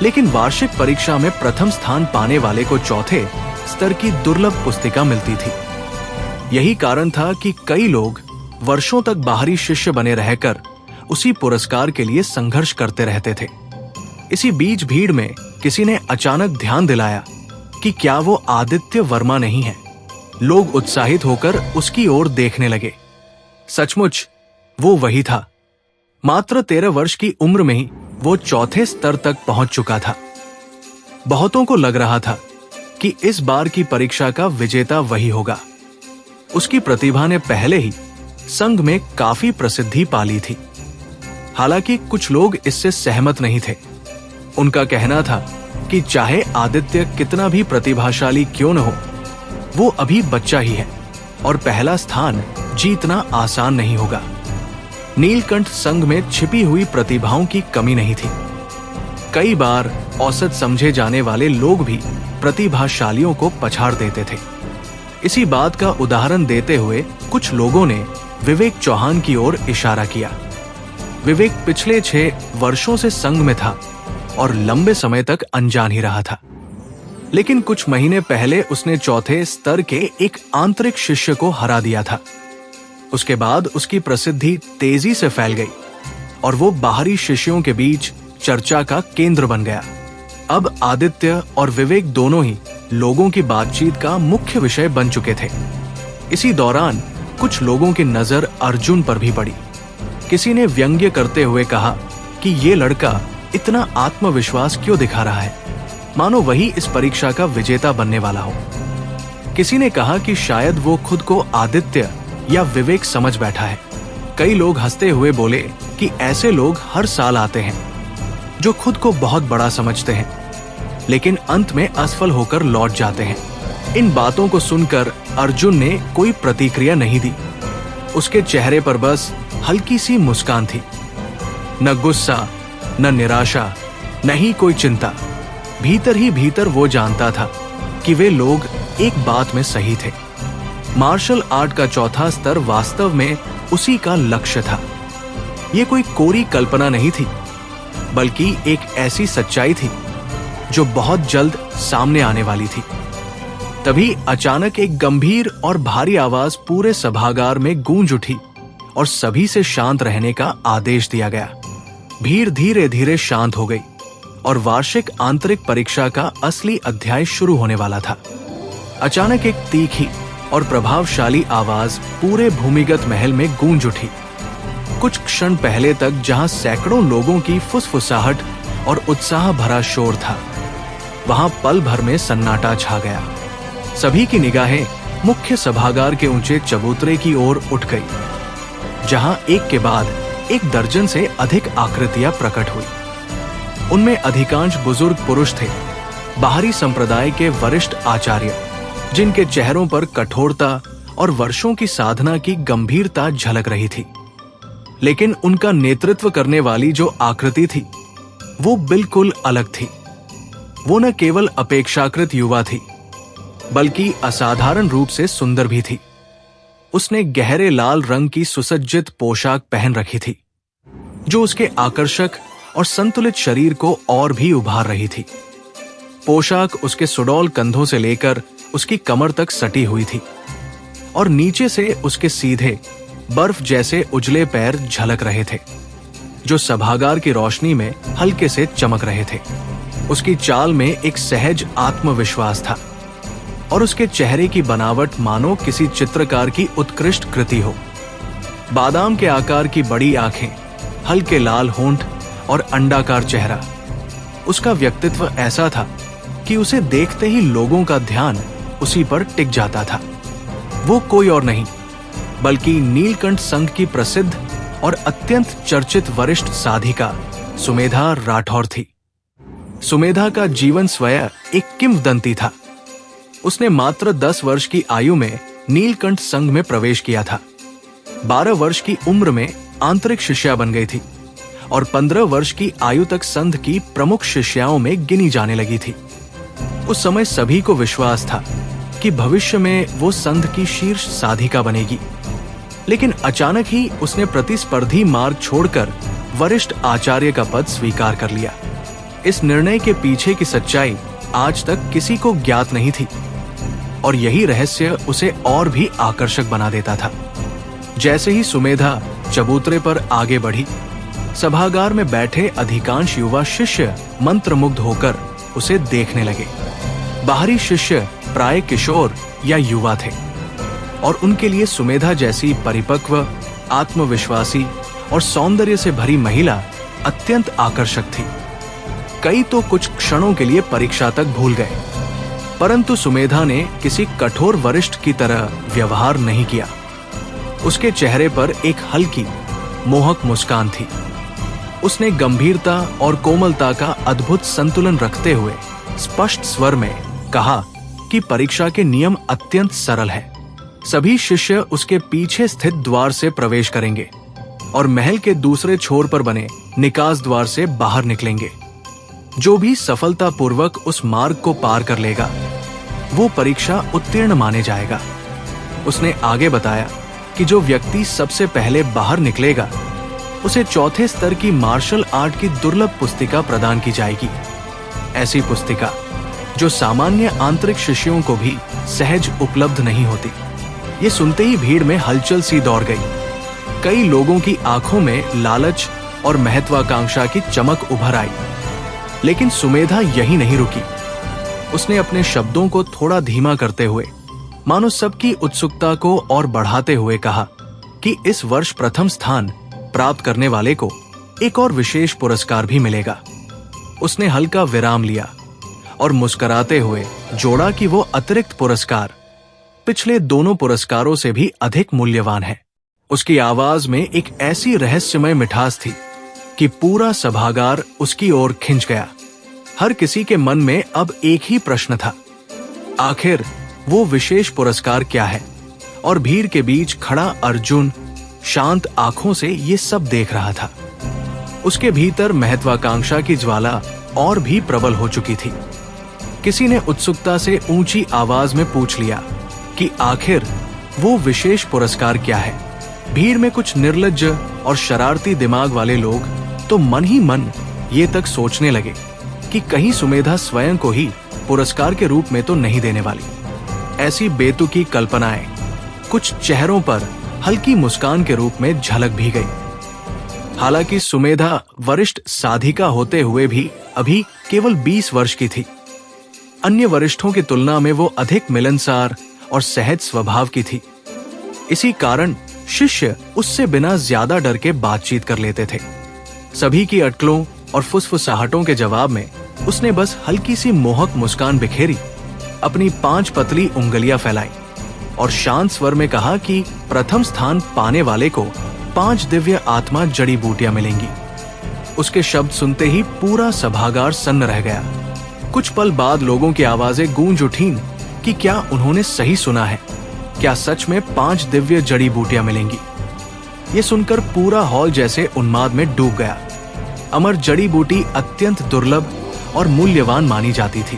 लेकिन वार्षिक परीक्षा में प्रथम स्थान पाने वाले को चौथे स्तर की दुर्लभ पुस्तिका मिलती थी। यही कारण था कि कई लोग वर्षों तक बाहरी शिष्य बने रहकर उसी पुरस्कार के लिए संघर्ष करते रहते थे। इसी बीच भीड़ में किसी ने अचानक ध्यान दिलाया कि क्या वो आदित्य वर्मा नहीं है। लोग उत्साहित होकर उसकी ओर देखने लगे। सचमुच वो वही था। मात्र 13 वर्ष की उम्र में ही वो चौथे स्तर तक पहुंच चुका था। बहुतों को लग रहा था कि इस बार की परीक्षा का विजेता वही होगा। उसकी प्रतिभा ने पहले ही संघ में काफी प्रसिद्धि पा ली थी। हालांकि कुछ लोग इससे सहमत नहीं थे। उनका कहना था कि चाहे आदित्य कितना भी प्रतिभाशाली क्यों न हो, वो अभी बच्चा ही है और पहला स्थान जीतना आसान नहीं होगा। नीलकंठ संघ में छिपी हुई प्रतिभाओं की कमी नहीं थी। कई बार औसत समझे जाने वाले लोग भी प्रतिभाशालियों को पछाड़ देते थे। इसी बात का उदाहरण देते हुए कुछ लोगों ने विवेक चौहान की ओर इशारा किया। विवेक पिछले 6 वर्षों से संघ में था और लंबे समय तक अनजान ही रहा था। लेकिन कुछ महीने पहले उसने चौथे स्तर के एक आंतरिक शिष्य को हरा दिया था। उसके बाद उसकी प्रसिद्धि तेजी से फैल गई और वो बाहरी शिष्यों के बीच चर्चा का केंद्र बन गया। अब आदित्य और विवेक दोनों ही लोगों की बातचीत का मुख्य विषय बन चुके थे। इसी दौरान कुछ लोगों की नजर अर्जुन पर भी पड़ी। किसी ने व्यंग्य करते हुए कहा कि ये लड़का इतना आत्मविश्वास क्यों दिखा रहा है, मानो वही इस परीक्षा का विजेता बनने वाला हो। किसी ने कहा कि शायद वो खुद को आदित्य या विवेक समझ बैठा है। कई लोग हंसते हुए बोले कि ऐसे लोग हर साल आते हैं जो खुद को बहुत बड़ा समझते हैं, लेकिन अंत में असफल होकर लौट जाते हैं। इन बातों को सुनकर अर्जुन ने कोई प्रतिक्रिया नहीं दी। उसके चेहरे पर बस हल्की सी मुस्कान थी। न गुस्सा, न निराशा, न ही कोई चिंता। भीतर ही भीतर वो जानता था कि वे लोग एक बात में सही थे। मार्शल आर्ट का चौथा स्तर वास्तव में उसी का लक्ष्य था। ये कोई कोरी कल्पना नहीं थी, बल्कि एक ऐसी सच्चाई थी जो बहुत जल्द सामने आने वाली थी। तभी अचानक एक गंभीर और भारी आवाज पूरे सभागार में गूंज उठी और सभी से शांत रहने का आदेश दिया गया। भीड़ धीरे धीरे शांत हो गई और वार्षिक आंतरिक परीक्षा का असली अध्याय शुरू होने वाला था। अचानक एक तीखी और प्रभावशाली आवाज पूरे भूमिगत महल में गूंज उठी। कुछ क्षण पहले तक जहां सैकड़ों लोगों की फुसफुसाहट और उत्साह भरा शोर था, वहां पल भर में सन्नाटा छा गया। सभी की निगाहें मुख्य सभागार के ऊंचे चबूतरे की ओर उठ गई, जहां एक के बाद एक दर्जन से अधिक आकृतियां प्रकट हुई। उनमें अधिकांश बुजुर्ग पुरुष थे, बाहरी संप्रदाय के वरिष्ठ आचार्य, जिनके चेहरों पर कठोरता और वर्षों की साधना की गंभीरता झलक रही थी। लेकिन उनका नेतृत्व करने वाली जो आकृति थी, वो बिल्कुल अलग थी। वो न केवल अपेक्षाकृत युवा थी, बल्कि असाधारण रूप से सुंदर भी थी। उसने गहरे लाल रंग की सुसज्जित पोशाक पहन रखी थी, जो उसके आकर्षक और संतुलित शरीर को और भी उभार रही थी। पोशाक उसके सुडौल कंधों से लेकर उसकी कमर तक सटी हुई थी और नीचे से उसके सीधे बर्फ जैसे उजले पैर झलक रहे थे, जो सभागार की रोशनी में हल्के से चमक रहे थे। उसकी चाल में एक सहज आत्मविश्वास था और उसके चेहरे की बनावट मानो किसी चित्रकार की उत्कृष्ट कृति हो। बादाम के आकार की बड़ी आंखें, हल्के लाल होंठ और अंडाकार चेहरा। उसका व्यक्तित्व ऐसा था कि उसे देखते ही लोगों का ध्यान उसी पर टिक जाता था। वो कोई और नहीं बल्कि नीलकंठ संघ की प्रसिद्ध और अत्यंत चर्चित वरिष्ठ साधिका सुमेधा राठौर थी। सुमेधा का जीवन स्वयं एक किंवदंती था। उसने मात्र 10 वर्ष की आयु में नीलकंठ संघ में प्रवेश किया था। 12 वर्ष की उम्र में आंतरिक शिष्या बन गई थी और 15 वर्ष की आयु तक संघ की प्रमुख शिष्याओं में गिनी जाने लगी थी। उस समय सभी को विश्वास था कि भविष्य में वो संघ की शीर्ष साधिका बनेगी, लेकिन अचानक ही उसने प्रतिस्पर्धी मार्ग छोड़कर वरिष्ठ आचार्य का पद स्वीकार कर लिया। इस निर्णय के पीछे की सच्चाई आज तक किसी को ज्ञात नहीं थी और यही रहस्य उसे और भी आकर्षक बना देता था। जैसे ही सुमेधा चबूतरे पर आगे बढ़ी, सभागार में बैठे अधिकांश युवा शिष्य मंत्रमुग्ध होकर उसे देखने लगे। बाहरी शिष्य प्राय किशोर या युवा थे और उनके लिए सुमेधा जैसी परिपक्व, आत्मविश्वासी और सौंदर्य से भरी महिला अत्यंत आकर्षक थी। कई तो कुछ क्षणों के लिए परीक्षा तक भूल गए, परंतु सुमेधा ने किसी कठोर वरिष्ठ की तरह व्यवहार नहीं किया। उसके चेहरे पर एक हल्की, मोहक मुस्कान थी। उसने गंभीरता और कोमलता का अद्भुत संतुलन रखते हुए स्पष्ट स्वर में कहा कि परीक्षा के नियम अत्यंत सरल है। सभी शिष्य उसके पीछे स्थित द्वार से प्रवेश करेंगे और महल के दूसरे छोर पर बने निकास द्वार से बाहर निकलेंगे। जो भी सफलतापूर्वक उस मार्ग को पार कर लेगा, वो परीक्षा उत्तीर्ण माने जाएगा। उसने आगे बताया कि जो व्यक्ति सबसे पहले बाहर निकलेगा, उसे चौथे स्तर की मार्शल आर्ट की दुर्लभ पुस्तिका प्रदान की जाएगी। ऐसी पुस्तिका जो सामान्य आंतरिक शिष्यों को भी सहज उपलब्ध नहीं होती। ये सुनते ही भीड़ में हलचल सी दौड़ गई। कई लोगों की आंखों में लालच और महत्वाकांक्षा की चमक उभर आई। लेकिन सुमेधा यही नहीं रुकी। उसने अपने शब्दों को थोड़ा धीमा करते हुए, मानो सबकी उत्सुकता को और बढ़ाते हुए कहा कि इस वर्ष प्रथम स्थान प्राप्त करने वाले को एक और विशेष पुरस्कार भी मिलेगा। उसने हल्का विराम लिया और मुस्कुराते हुए जोड़ा कि वो अतिरिक्त पुरस्कार पिछले दोनों पुरस्कारों से भी अधिक मूल्यवान है। उसकी आवाज में एक ऐसी रहस्यमय मिठास थी कि पूरा सभागार उसकी ओर खिंच गया। हर किसी के मन में अब एक ही प्रश्न था, आखिर वो विशेष पुरस्कार क्या है? और भीड़ के बीच खड़ा अर्जुन शांत आंखों से ये सब देख रहा था। उसके भीतर महत्वाकांक्षा की ज्वाला और भी प्रबल हो चुकी थी। किसी ने उत्सुकता से ऊंची आवाज में पूछ लिया कि आखिर वो विशेष पुरस्कार क्या है? भीड़ में कुछ निर्लज्ज और शरारती दिमाग वाले लोग तो मन ही मन ये तक सोचने लगे कि कहीं सुमेधा स्वयं को ही पुरस्कार के रूप में तो नहीं देने वाली। ऐसी बेतुकी कल्पनाएं कुछ चेहरों पर हल्की मुस्कान के रूप में झलक भी गई। हालांकि सुमेधा वरिष्ठ साधिका होते हुए भी अभी केवल 20 वर्ष की थी। अन्य वरिष्ठों की तुलना में वो अधिक मिलनसार और सहज स्वभाव की थी। इसी कारण शिष्य उससे बिना ज्यादा डर के बातचीत कर लेते थे। सभी की अटकलों और फुसफुसाहटों के जवाब में उसने बस हल्की सी मोहक मुस्कान बिखेरी, अपनी 5 पतली उंगलियां फैलाई और शांत स्वर में कहा कि प्रथम स्थान पाने वाले को 5 दिव्य आत्मा जड़ी बूटियां मिलेंगी। उसके शब्द सुनते ही पूरा सभागार सन्न रह गया। कुछ पल बाद लोगों की आवाजें गूंज उठीं कि क्या उन्होंने सही सुना है? क्या सच में 5 दिव्य जड़ी बूटियां मिलेंगी? ये सुनकर पूरा हॉल जैसे उन्माद में डूब गया। अमर जड़ी बूटी अत्यंत दुर्लभ और मूल्यवान मानी जाती थी।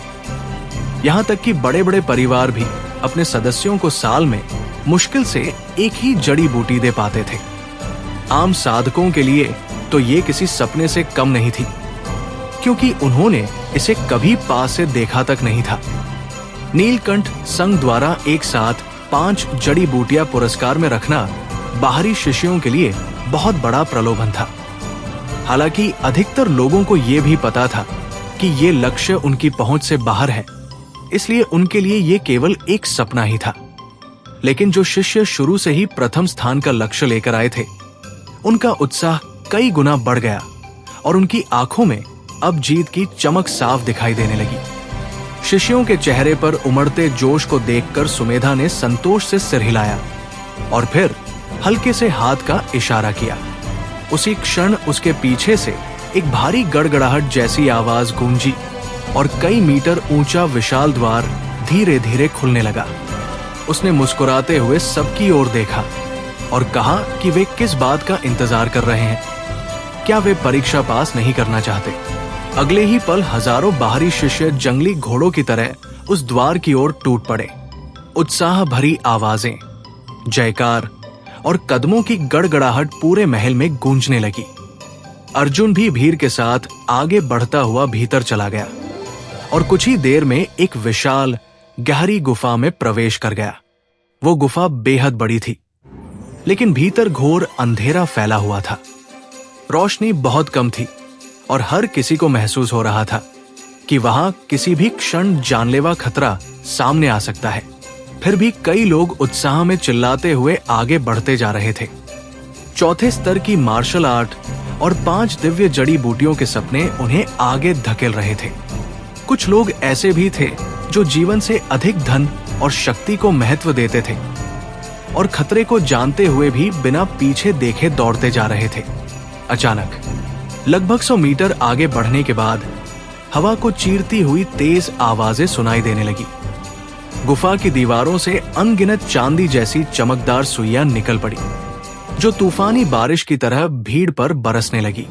यहाँ तक कि बड़े बड़े परिवार भी अपने सदस्यों को साल में मुश्किल से एक ही जड़ी बूटी दे पाते थे। आम साधकों के लिए तो ये किसी सपने से कम नहीं थी, क्योंकि उन्होंने इसे कभी पास से देखा तक नहीं था। नीलकंठ संघ द्वारा एक साथ 5 जड़ी बूटियां पुरस्कार में रखना बाहरी शिष्यों के लिए बहुत बड़ा प्रलोभन था। हालांकि अधिकतर लोगों को यह भी पता था कि ये लक्ष्य उनकी पहुंच से बाहर है, इसलिए उनके लिए ये केवल एक सपना ही था। लेकिन जो शिष्य शुरू से ही प्रथम स्थान का लक्ष्य लेकर आए थे, उनका उत्साह कई गुना बढ़ गया और उनकी आंखों में अब जीत की चमक साफ दिखाई देने लगी। शिष्यों के चेहरे पर उमड़ते जोश को देखकर सुमेधा ने संतोष से सिर हिलाया और फिर हल्के से हाथ का इशारा किया। उसी क्षण उसके पीछे से एक भारी गड़गड़ाहट जैसी आवाज गूंजी और कई मीटर ऊंचा विशाल द्वार धीरे धीरे खुलने लगा। उसने मुस्कुराते हुए सबकी ओर देखा और कहा कि वे किस बात का इंतजार कर रहे हैं। क्या वे परीक्षा पास नहीं करना चाहते? अगले ही पल हजारों बाहरी शिष्य जंगली घोड़ों की तरह उस द्वार की ओर टूट पड़े। उत्साह भरी आवाजें, जयकार और कदमों की गड़गड़ाहट पूरे महल में गूंजने लगी। अर्जुन भी भीड़ के साथ आगे बढ़ता हुआ भीतर चला गया और कुछ ही देर में एक विशाल गहरी गुफा में प्रवेश कर गया। वो गुफा बेहद बड़ी थी, लेकिन भीतर घोर अंधेरा फैला हुआ था। रोशनी बहुत कम थी और हर किसी को महसूस हो रहा था कि वहां किसी भी क्षण जानलेवा खतरा सामने आ सकता है। फिर भी कई लोग उत्साह में चिल्लाते हुए आगे बढ़ते जा रहे थे। चौथे स्तर की मार्शल आर्ट और 5 दिव्य जड़ी बूटियों के सपने उन्हें आगे धकेल रहे थे। कुछ लोग ऐसे भी थे जो जीवन से अधिक धन और शक्ति को महत्व देते थे और खतरे को जानते हुए भी बिना पीछे देखे दौड़ते जा रहे थे। अचानक लगभग 100 मीटर आगे बढ़ने के बाद हवा को चीरती हुई तेज आवाजें सुनाई देने लगी। गुफा की दीवारों से अनगिनत चांदी जैसी चमकदार सुइयां निकल पड़ी, जो तूफानी बारिश की तरह भीड़ पर बरसने लगी।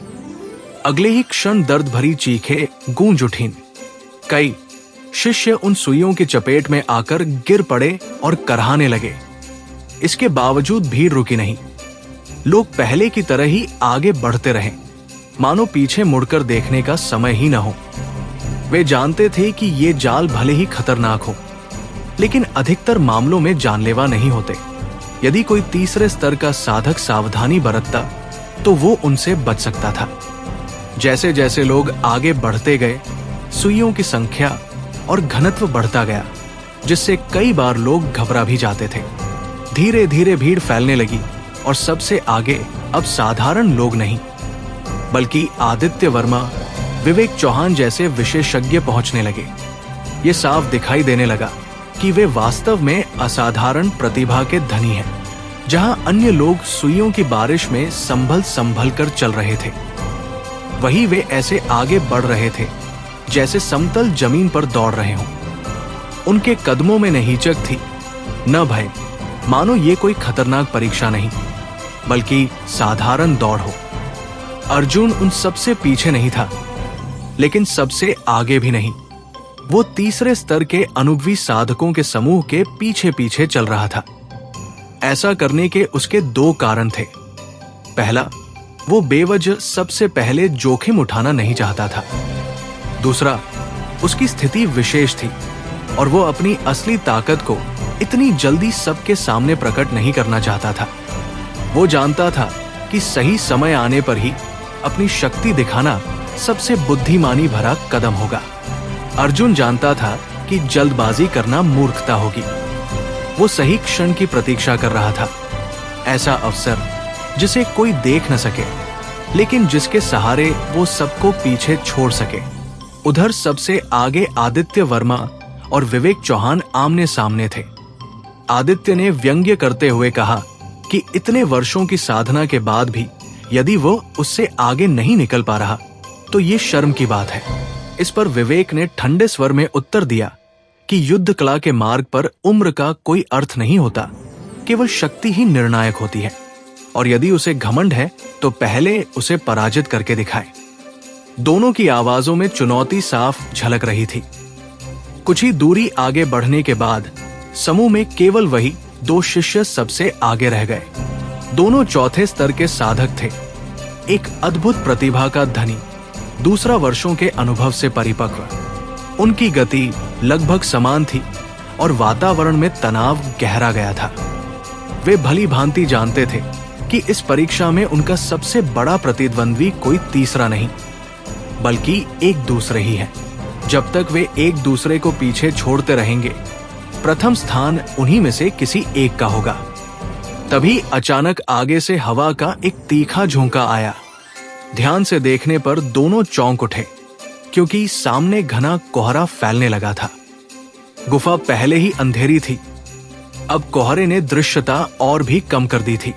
अगले ही क्षण दर्द भरी चीखें गूंज उठीं। कई शिष्य उन सुइयों की चपेट में आकर गिर पड़े और कराहने लगे। इसके बावजूद भीड़ रुकी नहीं। लोग पहले की तरह ही आगे बढ़ते रहे, मानो पीछे मुड़कर देखने का समय ही न हो। वे जानते थे कि ये जाल भले ही खतरनाक हो, लेकिन अधिकतर मामलों में जानलेवा नहीं होते। यदि कोई तीसरे स्तर का साधक सावधानी बरतता तो वो उनसे बच सकता था। जैसे जैसे लोग आगे बढ़ते गए, सुइयों की संख्या और घनत्व बढ़ता गया, जिससे कई बार लोग घबरा भी जाते थे। धीरे धीरे भीड़ फैलने लगी और सबसे आगे अब साधारण लोग नहीं, बल्कि आदित्य वर्मा, विवेक चौहान जैसे विशेषज्ञ पहुंचने लगे। ये साफ दिखाई देने लगा कि वे वास्तव में असाधारण प्रतिभा के धनी हैं। जहां अन्य लोग सुइयों की बारिश में संभल कर चल रहे थे, वहीं वे ऐसे आगे बढ़ रहे थे जैसे समतल जमीन पर दौड़ रहे हों। उनके कदमों में न हिचक थी, न भय, मानो ये कोई खतरनाक परीक्षा नहीं, बल्कि साधारण दौड़ हो। अर्जुन उन सबसे पीछे नहीं था, लेकिन सबसे आगे भी नहीं। वो तीसरे स्तर के अनुभवी साधकों के समूह के पीछे पीछे चल रहा था। ऐसा करने के उसके 2 कारण थे। पहला, वो बेवजह सबसे पहले जोखिम उठाना नहीं चाहता था। दूसरा, उसकी स्थिति विशेष थी और वो अपनी असली ताकत को इतनी जल्दी सबके सामने प्रकट नहीं करना चाहता था। वो जानता था कि सही समय आने पर ही अपनी शक्ति दिखाना सबसे बुद्धिमानी भरा कदम होगा। अर्जुन जानता था कि जल्दबाजी करना मूर्खता होगी। वो सही क्षण की प्रतीक्षा कर रहा था, ऐसा अवसर जिसे कोई देख न सके, लेकिन जिसके सहारे वो सबको पीछे छोड़ सके। उधर सबसे आगे आदित्य वर्मा और विवेक चौहान आमने सामने थे। आदित्य ने व्यंग्य करते हुए कहा कि इतने वर्षों की साधना के बाद भी यदि वो उससे आगे नहीं निकल पा रहा तो ये शर्म की बात है। इस पर विवेक ने ठंडे स्वर में उत्तर दिया कि युद्ध कला के मार्ग पर उम्र का कोई अर्थ नहीं होता, केवल शक्ति ही निर्णायक होती है, और यदि उसे घमंड है तो पहले उसे पराजित करके दिखाए। दोनों की आवाजों में चुनौती साफ झलक रही थी। कुछ ही दूरी आगे बढ़ने के बाद समूह में केवल वही 2 शिष्य सबसे आगे रह गए। दोनों चौथे स्तर के साधक थे। एक अद्भुत प्रतिभा का धनी, दूसरा वर्षों के अनुभव से परिपक्व। उनकी गति लगभग समान थी और वातावरण में तनाव गहरा गया था। वे भली भांति जानते थे कि इस परीक्षा में उनका सबसे बड़ा प्रतिद्वंद्वी कोई तीसरा नहीं, बल्कि एक दूसरे ही है। जब तक वे एक दूसरे को पीछे छोड़ते रहेंगे, प्रथम स्थान उन्हीं में से किसी एक का होगा। तभी अचानक आगे से हवा का एक तीखा झोंका आया। ध्यान से देखने पर दोनों चौंक उठे, क्योंकि सामने घना कोहरा फैलने लगा था। गुफा पहले ही अंधेरी थी, अब कोहरे ने दृश्यता और भी कम कर दी थी।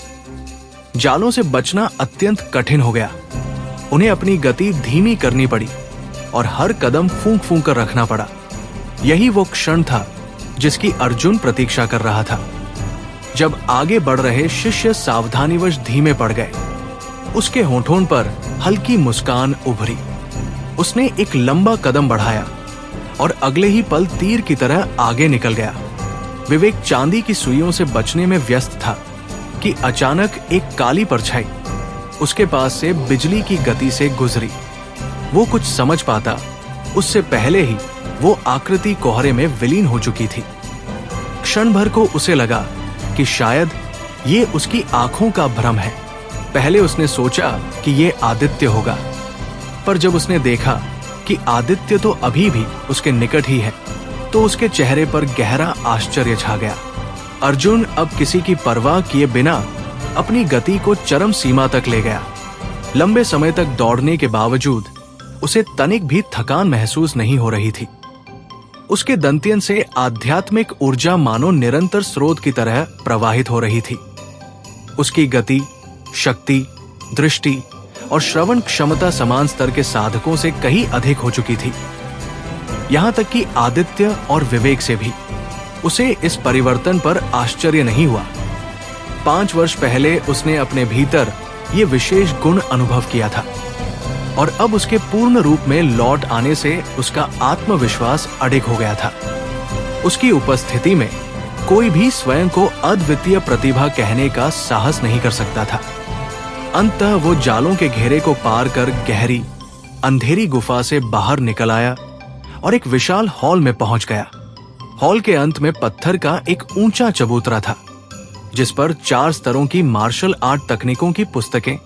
जालों से बचना अत्यंत कठिन हो गया। उन्हें अपनी गति धीमी करनी पड़ी और हर कदम फूंक फूंक कर रखना पड़ा। यही वो क्षण था जिसकी अर्जुन प्रतीक्षा कर रहा था। जब आगे बढ़ रहे शिष्य सावधानीवश धीमे पड़ गए, उसके होठों पर हल्की मुस्कान उभरी। उसने एक लंबा कदम बढ़ाया और अगले ही पल तीर की तरह आगे निकल गया। विवेक चांदी की सुइयों से बचने में व्यस्त था कि अचानक एक काली परछाई उसके पास से बिजली की गति से गुजरी। वो कुछ समझ पाता उससे पहले ही वो आकृति कोहरे में विलीन हो चुकी थी। क्षण भर को उसे लगा कि शायद ये उसकी आंखों का भ्रम है। पहले उसने सोचा कि ये आदित्य होगा, पर जब उसने देखा कि आदित्य तो अभी भी उसके निकट ही है, तो उसके चेहरे पर गहरा आश्चर्य छा गया। अर्जुन अब किसी की परवाह किए बिना अपनी गति को चरम सीमा तक ले गया। लंबे समय तक दौड़ने के बावजूद उसे तनिक भी थकान महसूस नहीं हो रही थी। उसके दंत्यन से आध्यात्मिक ऊर्जा मानो निरंतर स्रोत की तरह प्रवाहित हो रही थी। उसकी गति, शक्ति, दृष्टि और श्रवण क्षमता समान स्तर के साधकों से कहीं अधिक हो चुकी थी। यहां तक कि आदित्य और विवेक से भी उसे इस परिवर्तन पर आश्चर्य नहीं हुआ। 5 वर्ष पहले उसने अपने भीतर ये विशेष गुण अनुभव किया था और अब उसके पूर्ण रूप में लौट आने से उसका आत्मविश्वास अडिग हो गया था। उसकी उपस्थिति में कोई भी स्वयं को अद्वितीय प्रतिभा कहने का साहस नहीं कर सकता था। अंततः वो जालों के घेरे को पार कर गहरी अंधेरी गुफा से बाहर निकल आया और एक विशाल हॉल में पहुंच गया। हॉल के अंत में पत्थर का एक ऊंचा चबूतरा था, जिस पर 4 स्तरों की मार्शल आर्ट तकनीकों की पुस्तकें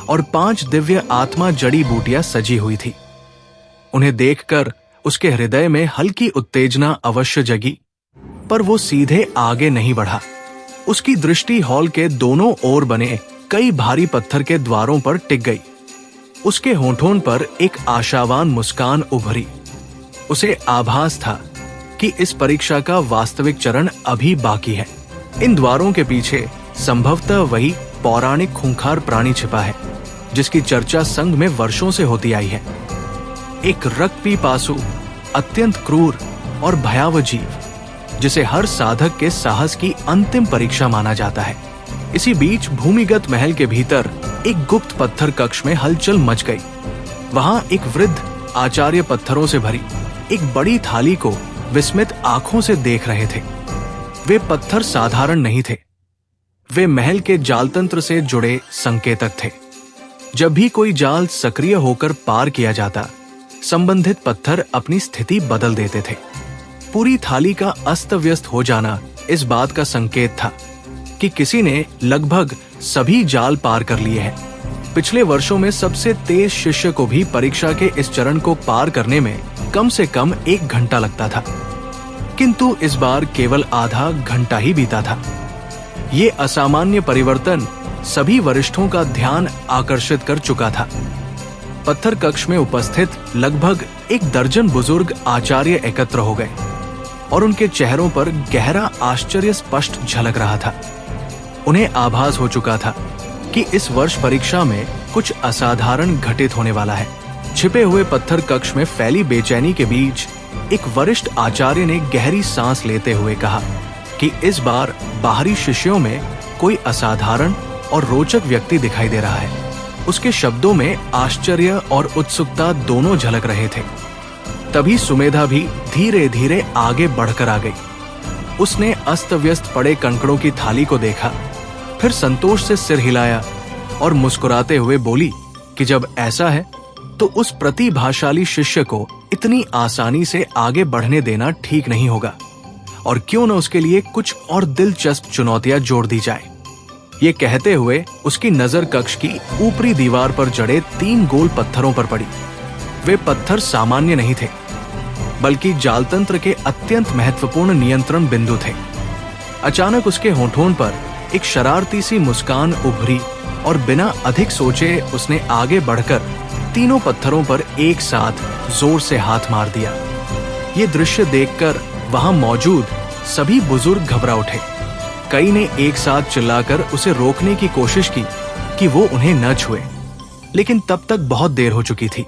और 5 दिव्य आत्मा जड़ी बूटियां सजी हुई थी। उन्हें देखकर उसके हृदय में हल्की उत्तेजना अवश्य जगी, पर वो सीधे आगे नहीं बढ़ा। उसकी दृष्टि हॉल के दोनों ओर बने कई भारी पत्थर के द्वारों पर टिक गई। उसके होठों पर एक आशावान मुस्कान उभरी। उसे आभास था कि इस परीक्षा का वास्तविक चरण अभी बाकी है। इन द्वारों के पीछे संभवतः वही पौराणिक खूंखार प्राणी छिपा है, जिसकी चर्चा संघ में वर्षों से होती आई है। एक रक्तपीपासु, अत्यंत क्रूर और भयावह जीव, जिसे हर साधक के साहस की अंतिम परीक्षा माना जाता है। इसी बीच भूमिगत महल के भीतर एक गुप्त पत्थर कक्ष में हलचल मच गई। वहां एक वृद्ध आचार्य पत्थरों से भरी एक बड़ी थाली को विस्मित आंखों से देख रहे थे। वे पत्थर साधारण नहीं थे, वे महल के जालतंत्र से जुड़े संकेतक थे। जब भी कोई जाल सक्रिय होकर पार किया जाता, संबंधित पत्थर अपनी स्थिति बदल देते थे। पूरी थाली का अस्त व्यस्त हो जाना इस बात का संकेत था कि किसी ने लगभग सभी जाल पार कर लिए हैं। पिछले वर्षों में सबसे तेज शिष्य को भी परीक्षा के इस चरण को पार करने में कम से कम 1 घंटा लगता था, किंतु इस बार केवल आधा घंटा ही बीता था। ये असामान्य परिवर्तन सभी वरिष्ठों का ध्यान आकर्षित कर चुका था। पत्थर कक्ष में उपस्थित लगभग 1 दर्जन बुजुर्ग आचार्य एकत्र हो गए और उनके चेहरों पर गहरा आश्चर्य स्पष्ट झलक रहा था। उन्हें आभास हो चुका था कि इस वर्ष परीक्षा में कुछ असाधारण घटित होने वाला है। छिपे हुए पत्थर कक्ष में फैली बेचैनी के बीच एक वरिष्ठ आचार्य ने गहरी सांस लेते हुए कहा कि इस बार बाहरी शिष्यों में कोई असाधारण और रोचक व्यक्ति दिखाई दे रहा है। उसके शब्दों में आश्चर्य और उत्सुकता दोनों झलक रहे थे। तभी सुमेधा भी धीरे धीरे आगे बढ़कर आ गई। उसने अस्त व्यस्त पड़े कंकड़ों की थाली को देखा, फिर संतोष से सिर हिलाया और मुस्कुराते हुए बोली कि जब ऐसा है तो उस प्रतिभाशाली शिष्य को इतनी आसानी से आगे बढ़ने देना ठीक नहीं होगा, और क्यों न उसके लिए कुछ और दिलचस्प चुनौतियां जोड़ दी जाए। ये कहते हुए उसकी नजर कक्ष की ऊपरी दीवार पर जड़े 3 गोल पत्थरों पर पड़ी। वे पत्थर सामान्य नहीं थे, बल्कि जालतंत्र के अत्यंत महत्वपूर्ण नियंत्रण बिंदु थे। अचानक उसके होठों पर एक शरारती सी मुस्कान उभरी और बिना अधिक सोचे उसने आगे बढ़कर तीनों पत्थरों पर एक साथ जोर से हाथ मार दिया। ये दृश्य देखकर वहां मौजूद सभी बुजुर्ग घबरा उठे। कई ने एक साथ चिल्लाकर उसे रोकने की कोशिश की, कि वो उन्हें न छुए, लेकिन तब तक बहुत देर हो चुकी थी।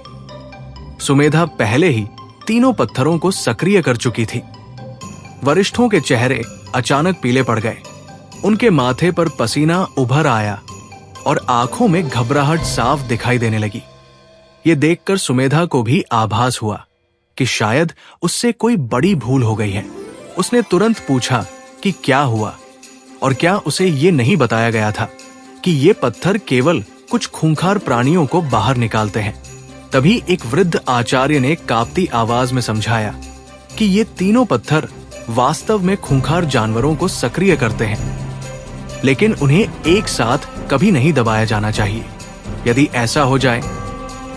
सुमेधा पहले ही तीनों पत्थरों को सक्रिय कर चुकी थी। वरिष्ठों के चेहरे अचानक पीले पड़ गए, उनके माथे पर पसीना उभर आया और आंखों में घबराहट साफ दिखाई देने लगी। ये देखकर सुमेधा को भी आभास हुआ कि शायद उससे कोई बड़ी भूल हो गई है। उसने तुरंत पूछा कि क्या हुआ, और क्या उसे ये नहीं बताया गया था कि ये पत्थर केवल कुछ खूंखार प्राणियों को बाहर निकालते हैं। तभी एक वृद्ध आचार्य ने कांपती आवाज में समझाया कि ये तीनों पत्थर वास्तव में खूंखार जानवरों को सक्रिय करते हैं, लेकिन उन्हें एक साथ कभी नहीं दबाया जाना चाहिए। यदि ऐसा हो जाए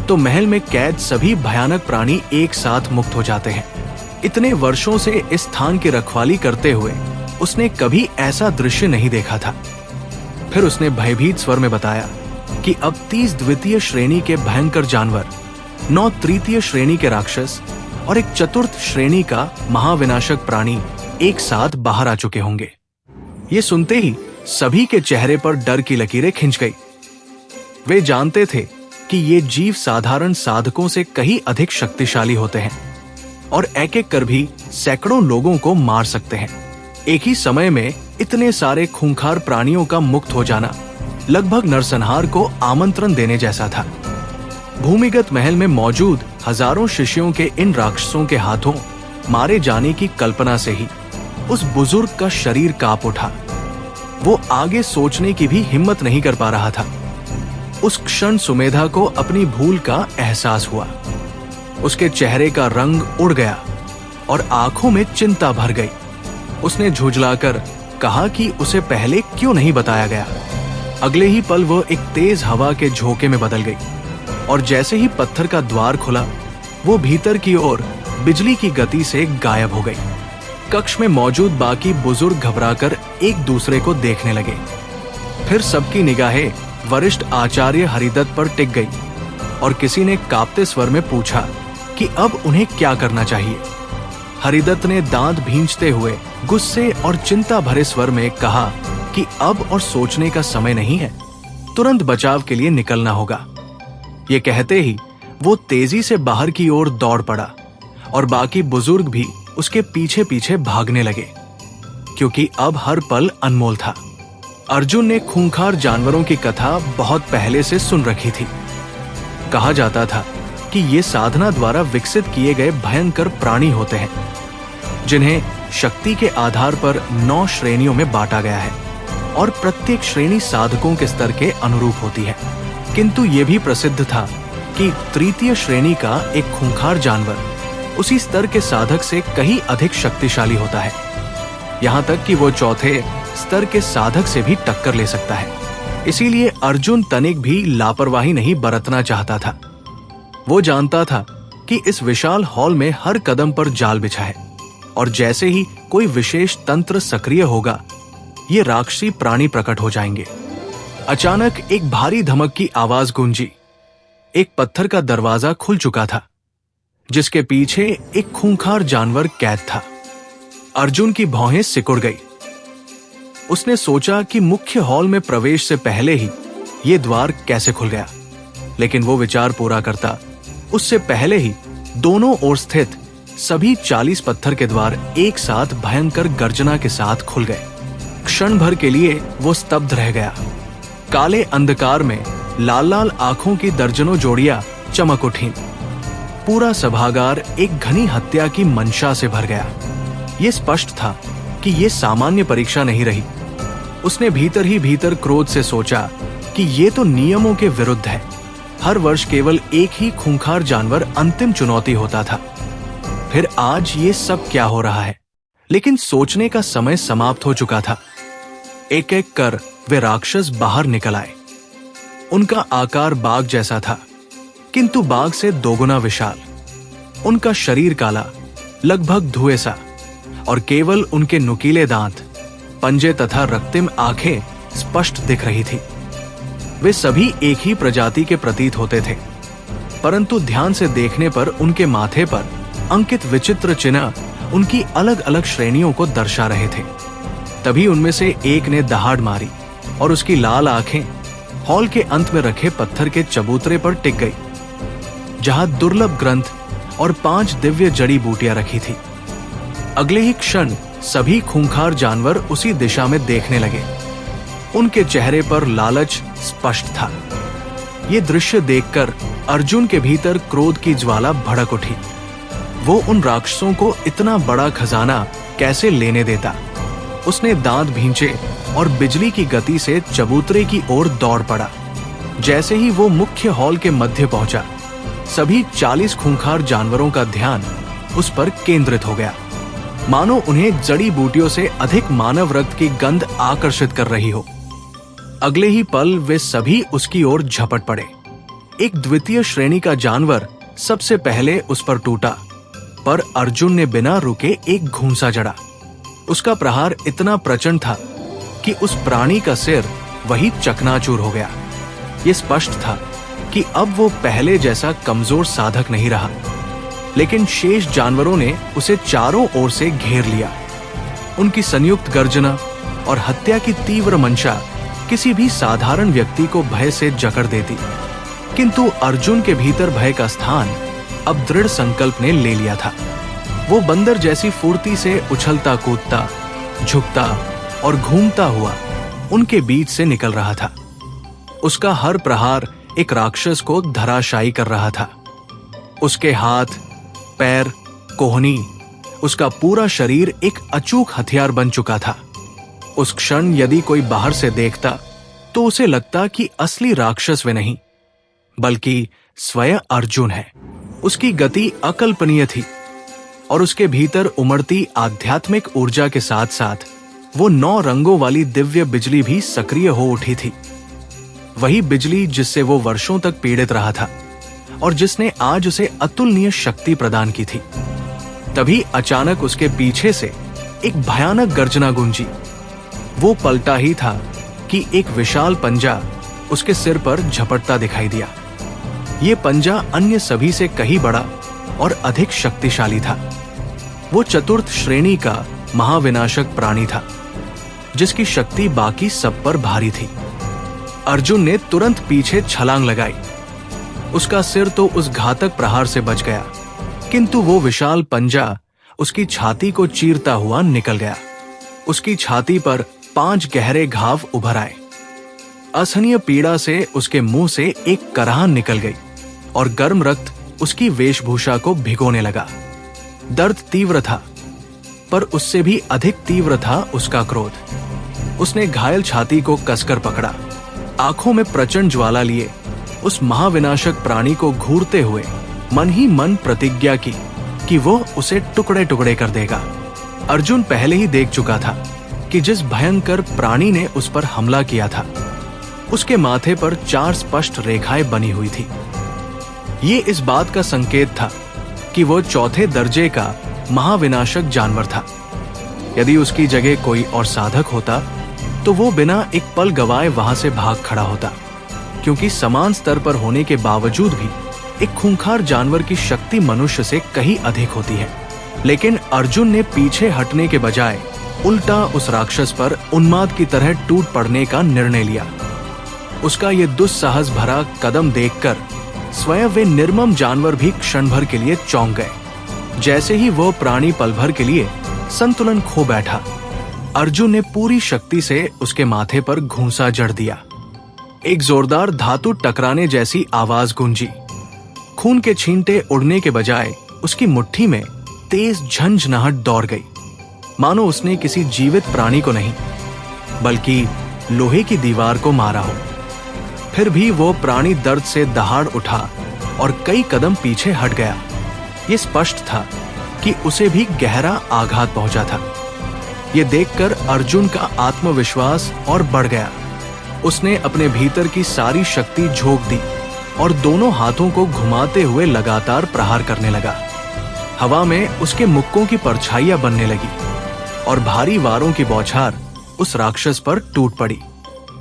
तो महल में कैद सभी भयानक प्राणी एक साथ मुक्त हो जाते हैं। इतने वर्षों से इस स्थान की रखवाली करते हुए उसने कभी ऐसा दृश्य नहीं देखा था। फिर उसने भयभीत स्वर में बताया कि अब 30 द्वितीय श्रेणी के भयंकर जानवर, 9 तृतीय श्रेणी के राक्षस और एक चतुर्थ श्रेणी का महाविनाशक प्राणी एक साथ बाहर आ चुके होंगे। ये सुनते ही सभी के चेहरे पर डर की लकीरें खिंच गई। वे जानते थे कि ये जीव साधारण साधकों से कहीं अधिक शक्तिशाली होते हैं और एक एक कर भी सैकड़ों लोगों को मार सकते हैं। एक ही समय में इतने सारे खूंखार प्राणियों का मुक्त हो जाना लगभग नरसंहार को आमंत्रण देने जैसा था। भूमिगत महल में मौजूद हजारों शिष्यों के इन राक्षसों के हाथों मारे जाने की कल्पना से ही उस बुजुर्ग का शरीर कांप उठा। वो आगे सोचने की भी हिम्मत नहीं कर पा रहा था। उस क्षण सुमेधा को अपनी भूल का एहसास हुआ। उसके चेहरे का रंग उड़ गया और आंखों में चिंता भर गई। उसने झुंझलाकर कहा कि उसे पहले क्यों नहीं बताया गया। अगले ही पल वह एक तेज हवा के झोंके में बदल गई और जैसे ही पत्थर का द्वार खुला, वो भीतर की ओर बिजली की गति से गायब हो गई। कक्ष में मौजूद बाकी बुजुर्ग घबराकर एक दूसरे को देखने लगे। फिर सबकी निगाहें वरिष्ठ आचार्य हरिदत्त पर टिक गई और किसी ने कांपते स्वर में पूछा कि अब उन्हें क्या करना चाहिए। हरिदत्त ने दांत भींचते हुए गुस्से और चिंता भरे स्वर में कहा कि अब और सोचने का समय नहीं है, तुरंत बचाव के लिए निकलना होगा। ये कहते ही वो तेजी से बाहर की ओर दौड़ पड़ा और बाकी बुजुर्ग भी उसके पीछे पीछे भागने लगे, क्योंकि अब हर पल अनमोल था। अर्जुन ने खूंखार जानवरों की कथा बहुत पहले से सुन रखी थी। कहा जाता था कि ये साधना द्वारा विकसित किए गए भयंकर प्राणी होते हैं, जिन्हें शक्ति के आधार पर 9 श्रेणियों में बांटा गया है और प्रत्येक श्रेणी साधकों के स्तर के अनुरूप होती है। किंतु यह भी प्रसिद्ध था कि तृतीय श्रेणी का एक खूंखार जानवर उसी स्तर के साधक से कहीं अधिक शक्तिशाली होता है, यहाँ तक कि वो चौथे स्तर के साधक से भी टक्कर ले सकता है। इसीलिए अर्जुन तनिक भी लापरवाही नहीं बरतना चाहता था। वो जानता था कि इस विशाल हॉल में हर कदम पर जाल बिछा है और जैसे ही कोई विशेष तंत्र सक्रिय होगा, ये राक्षसी प्राणी प्रकट हो जाएंगे। अचानक एक भारी धमक की आवाज गूंजी। एक पत्थर का दरवाजा खुल चुका था, जिसके पीछे एक खूंखार जानवर कैद था। अर्जुन की भौहें सिकुड़ गई। उसने सोचा कि मुख्य हॉल में प्रवेश से पहले ही ये द्वार कैसे खुल गया, लेकिन वो विचार पूरा करता उससे पहले ही दोनों ओर स्थित सभी 40 पत्थर के द्वार एक साथ भयंकर गर्जना के साथ खुल गए। क्षण भर के लिए वो स्तब्ध रह गया। काले अंधकार में लाल लाल आंखों की दर्जनों जोड़ियां चमक उठीं। पूरा सभागार एक घनी हत्या की मंशा से भर गया। ये स्पष्ट था कि ये सामान्य परीक्षा नहीं रही। उसने भीतर ही भीतर क्रोध से सोचा कि ये तो नियमों के विरुद्ध है। हर वर्ष केवल एक ही खूंखार जानवर अंतिम चुनौती होता था, फिर आज ये सब क्या हो रहा है? लेकिन सोचने का समय समाप्त हो चुका था। एक एक कर वे राक्षस बाहर निकल आए। उनका आकार बाघ जैसा था, किंतु बाघ से दोगुना विशाल। उनका शरीर काला, लगभग धुएं सा, और केवल उनके नुकीले दांत, पंजे तथा रक्तिम आंखें स्पष्ट दिख रही थी। वे सभी एक ही प्रजाति के प्रतीत होते थे, परंतु ध्यान से देखने पर उनके माथे पर अंकित विचित्र चिन्ह उनकी अलग अलग श्रेणियों को दर्शा रहे थे। तभी उनमें से एक ने दहाड़ मारी और उसकी लाल आंखें हॉल के अंत में रखे पत्थर के चबूतरे पर टिक गई, जहां दुर्लभ ग्रंथ और 5 दिव्य जड़ी बूटियां रखी थी। अगले ही क्षण सभी खूंखार जानवर उसी दिशा में देखने लगे। उनके चेहरे पर लालच स्पष्ट था। ये दृश्य देखकर अर्जुन के भीतर क्रोध की ज्वाला भड़क उठी। वो उन राक्षसों को इतना बड़ा खजाना कैसे लेने देता। उसने दांत भींचे और बिजली की गति से चबूतरे की ओर दौड़ पड़ा। जैसे ही वो मुख्य हॉल के मध्य पहुंचा, सभी 40 खूंखार जानवरों का ध्यान उस पर केंद्रित हो गया, मानो उन्हें जड़ी बूटियों से अधिक मानव रक्त की गंध आकर्षित कर रही हो। अगले ही पल वे सभी उसकी ओर झपट पड़े। एक द्वितीय श्रेणी का जानवर सबसे पहले उस पर टूटा, पर अर्जुन ने बिना रुके एक घूंसा जड़ा। उसका प्रहार इतना प्रचंड था कि उस प्राणी का सिर वही चकनाचूर हो गया। ये स्पष्ट था कि अब वो पहले जैसा कमजोर साधक नहीं रहा, लेकिन शेष जानवरों ने उसे चारों ओर से घेर लिया। उनकी संयुक्त गर्जना और हत्या की तीव्र मंशा किसी भी साधारण व्यक्ति को भय से जकड़ देती, किंतु अर्जुन के भीतर भय का स्थान अब दृढ़ संकल्प ने ले लिया था। वो बंदर जैसी फुर्ती से उछलता कूदता, झुकता और घूमता हुआ उनके बीच से निकल रहा था। उसका हर प्रहार एक राक्षस को धराशायी कर रहा था। उसके हाथ, पैर, कोहनी, उसका पूरा शरीर एक अचूक हथियार बन चुका था। उस क्षण यदि कोई बाहर से देखता तो उसे लगता कि असली राक्षस वे नहीं, बल्कि स्वयं अर्जुन है। उसकी गति अकल्पनीय थी और उसके भीतर उमड़ती आध्यात्मिक ऊर्जा के साथ साथ वो 9 रंगों वाली दिव्य बिजली भी सक्रिय हो उठी थी। वही बिजली जिससे वो वर्षों तक पीड़ित रहा था और जिसने आज उसे अतुलनीय शक्ति प्रदान की थी। तभी अचानक उसके पीछे से एक भयानक गर्जना गूंजी। वो पलटा ही था कि एक विशाल पंजा उसके सिर पर झपटता दिखाई दिया। ये पंजा अन्य सभी से कहीं बड़ा और अधिक शक्तिशाली था। वो चतुर्थ श्रेणी का महाविनाशक प्राणी था, जिसकी शक्ति बाकी सब पर भारी थी। अर्जुन ने तुरंत पीछे छलांग लगाई। उसका सिर तो उस घातक प्रहार से बच गया, किंतु वो विशाल पंजा उसकी छाती को चीरता हुआ निकल गया। उसकी छाती पर 5 गहरे घाव उभर आए। असहनीय पीड़ा से उसके मुंह से एक कराहन निकल गई और गर्म रक्त उसकी वेशभूषा को भिगोने लगा। दर्द तीव्र था, पर उससे भी अधिक तीव्र था उसका क्रोध। उसने घायल छाती को कसकर पकड़ा, आंखों में प्रचंड ज्वाला लिए उस महाविनाशक प्राणी को घूरते हुए मन ही मन प्रतिज्ञा की कि वो उसे टुकड़े टुकड़े कर देगा। अर्जुन पहले ही देख चुका था कि जिस भयंकर प्राणी ने उस पर हमला किया था, उसके माथे पर 4 स्पष्ट रेखाएं बनी हुई थी। ये इस बात का संकेत था कि वो चौथे दर्जे का महाविनाशक जानवर था। यदि उसकी जगह कोई और साधक होता तो वो बिना एक पल गवाए वहां से भाग खड़ा होता, क्योंकि समान स्तर पर होने के बावजूद भी एक खूंखार जानवर की शक्ति मनुष्य से कहीं अधिक होती है। लेकिन अर्जुन ने पीछे हटने के बजाय उल्टा उस राक्षस पर उन्माद की तरह टूट पड़ने का निर्णय लिया। उसका ये दुस्साहस भरा कदम देखकर स्वयं वे निर्मम जानवर भी क्षण भर के लिए चौंक गए। जैसे ही वो प्राणी पल भर के लिए संतुलन खो बैठा, अर्जुन ने पूरी शक्ति से उसके माथे पर घूंसा जड़ दिया। एक जोरदार धातु टकराने जैसी आवाज गूंजी। खून के छींटे उड़ने के बजाय उसकी मुट्ठी में तेज झंझनाहट दौड़ गई, मानो उसने किसी जीवित प्राणी को नहीं बल्कि लोहे की दीवार को मारा हो। फिर भी वो प्राणी दर्द से दहाड़ उठा और कई कदम पीछे हट गया। ये स्पष्ट था कि उसे भी गहरा आघात पहुंचा था। ये देखकर अर्जुन का आत्मविश्वास और बढ़ गया। उसने अपने भीतर की सारी शक्ति झोंक दी और दोनों हाथों को घुमाते हुए लगातार प्रहार करने लगा। हवा में उसके मुक्कों की परछाइयां बनने लगी और भारी वारों की बौछार उस राक्षस पर टूट पड़ी।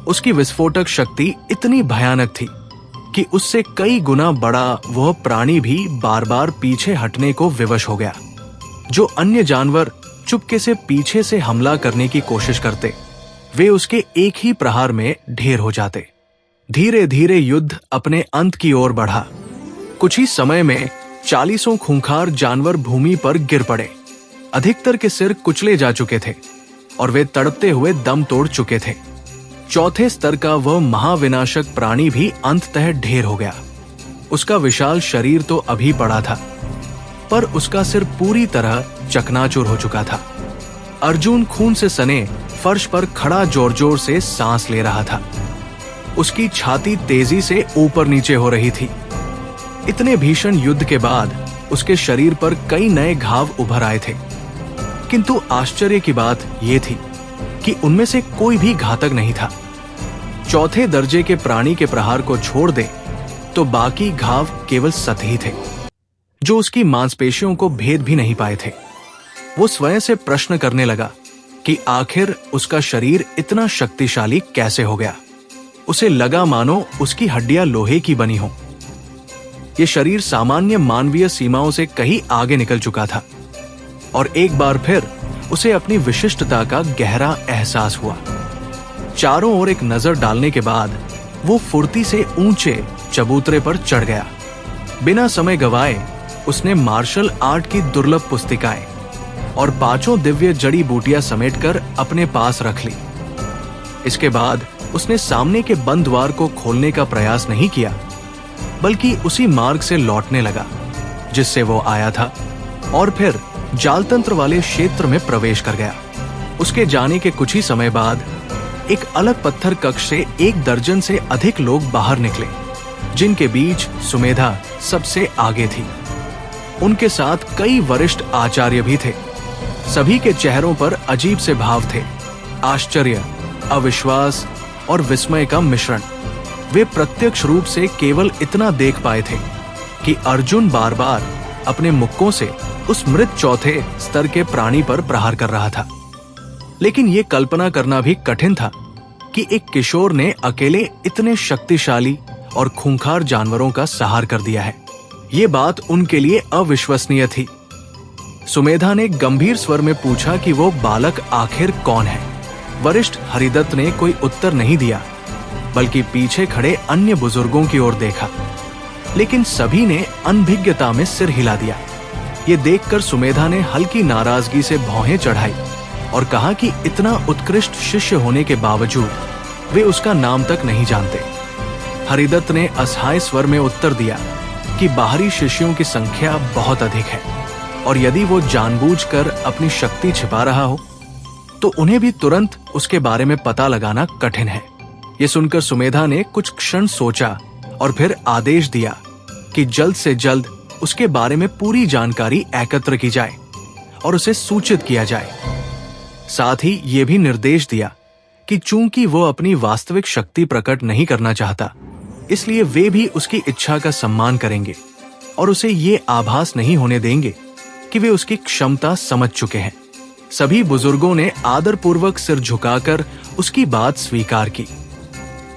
उसकी विस्फोटक शक्ति इतनी भयानक थी कि उससे कई गुना बड़ा वह प्राणी भी बार बार पीछे हटने को विवश हो गया। जो अन्य जानवर चुपके से पीछे से हमला करने की कोशिश करते, वे उसके एक ही प्रहार में ढेर हो जाते। धीरे धीरे युद्ध अपने अंत की ओर बढ़ा। कुछ ही समय में 40 खूंखार जानवर भूमि पर गिर पड़े। अधिकतर के सिर कुचले जा चुके थे और वे तड़पते हुए दम तोड़ चुके थे। चौथे स्तर का वह महाविनाशक प्राणी भी अंततः ढेर हो गया। उसका विशाल शरीर तो अभी पड़ा था, पर उसका सिर पूरी तरह चकनाचूर हो चुका था। अर्जुन खून से सने फर्श पर खड़ा जोर जोर से सांस ले रहा था। उसकी छाती तेजी से ऊपर नीचे हो रही थी। इतने भीषण युद्ध के बाद उसके शरीर पर कई नए घाव उभर आए थे, किंतु आश्चर्य की बात यह थी कि उनमें से कोई भी घातक नहीं था। चौथे दर्जे के प्राणी के प्रहार को छोड़ दे तो बाकी घाव केवल सतही थे, जो उसकी मांसपेशियों को भेद भी नहीं पाए थे। वो स्वयं से प्रश्न करने लगा कि आखिर उसका शरीर इतना शक्तिशाली कैसे हो गया। उसे लगा मानो उसकी हड्डियां लोहे की बनी हों। ये शरीर सामान्य मानवीय सीमाओं से कहीं आगे निकल चुका था और एक बार फिर उसे अपनी विशिष्टता का गहरा एहसास हुआ। चारों ओर एक नजर डालने के बाद वो फुर्ती से ऊंचे चबूतरे पर चढ़ गया। बिना समय गवाए उसने मार्शल आर्ट की दुर्लभ पुस्तिकाएं और 5 दिव्य जड़ी बूटियां समेटकर अपने पास रख ली। इसके बाद उसने सामने के बंद द्वार को खोलने का प्रयास नहीं किया, बल्कि उसी मार्ग से लौटने लगा जिससे वो आया था और फिर जालतंत्र वाले क्षेत्र में प्रवेश कर गया। उसके जाने के कुछ ही समय बाद एक अलग पत्थर कक्ष से 1 दर्जन से अधिक लोग बाहर निकले, जिनके बीच सुमेधा सबसे आगे थी। उनके साथ कई वरिष्ठ आचार्य भी थे। सभी के चेहरों पर अजीब से भाव थे, आश्चर्य, अविश्वास और विस्मय का मिश्रण। वे प्रत्यक्ष रूप से केवल इतना देख पाए थे कि अर्जुन बार बार अपने मुक्कों से उस मृत चौथे स्तर के प्राणी पर प्रहार कर रहा था। लेकिन यह कल्पना करना भी कठिन था कि एक किशोर ने अकेले इतने शक्तिशाली और खूंखार जानवरों का संहार कर दिया है। ये बात उनके लिए अविश्वसनीय थी। सुमेधा ने गंभीर स्वर में पूछा कि वो बालक आखिर कौन है। वरिष्ठ हरिदत्त ने कोई उत्तर नहीं दिया, बल्कि पीछे खड़े अन्य बुजुर्गों की ओर देखा, लेकिन सभी ने अनभिज्ञता में सिर हिला दिया। ये देखकर सुमेधा ने हल्की नाराजगी से भौहें चढ़ाई और कहा कि इतना उत्कृष्ट शिष्य होने के बावजूद वे उसका नाम तक नहीं जानते। हरिदत्त ने असहाय स्वर में उत्तर दिया कि बाहरी शिष्यों की संख्या बहुत अधिक है और यदि वो जानबूझकर अपनी शक्ति छिपा रहा हो तो उन्हें भी तुरंत उसके बारे में पता लगाना कठिन है। ये सुनकर सुमेधा ने कुछ क्षण सोचा और फिर आदेश दिया कि जल्द से जल्द उसके बारे में पूरी जानकारी एकत्र की जाए और उसे सूचित किया जाए। साथ ही ये भी निर्देश दिया कि चूंकि वो अपनी वास्तविक शक्ति प्रकट नहीं करना चाहता, इसलिए वे भी उसकी इच्छा का सम्मान करेंगे और उसे ये आभास नहीं होने देंगे कि वे उसकी क्षमता समझ चुके हैं। सभी बुजुर्गों ने आदरपूर्वक सिर झुकाकर उसकी बात स्वीकार की।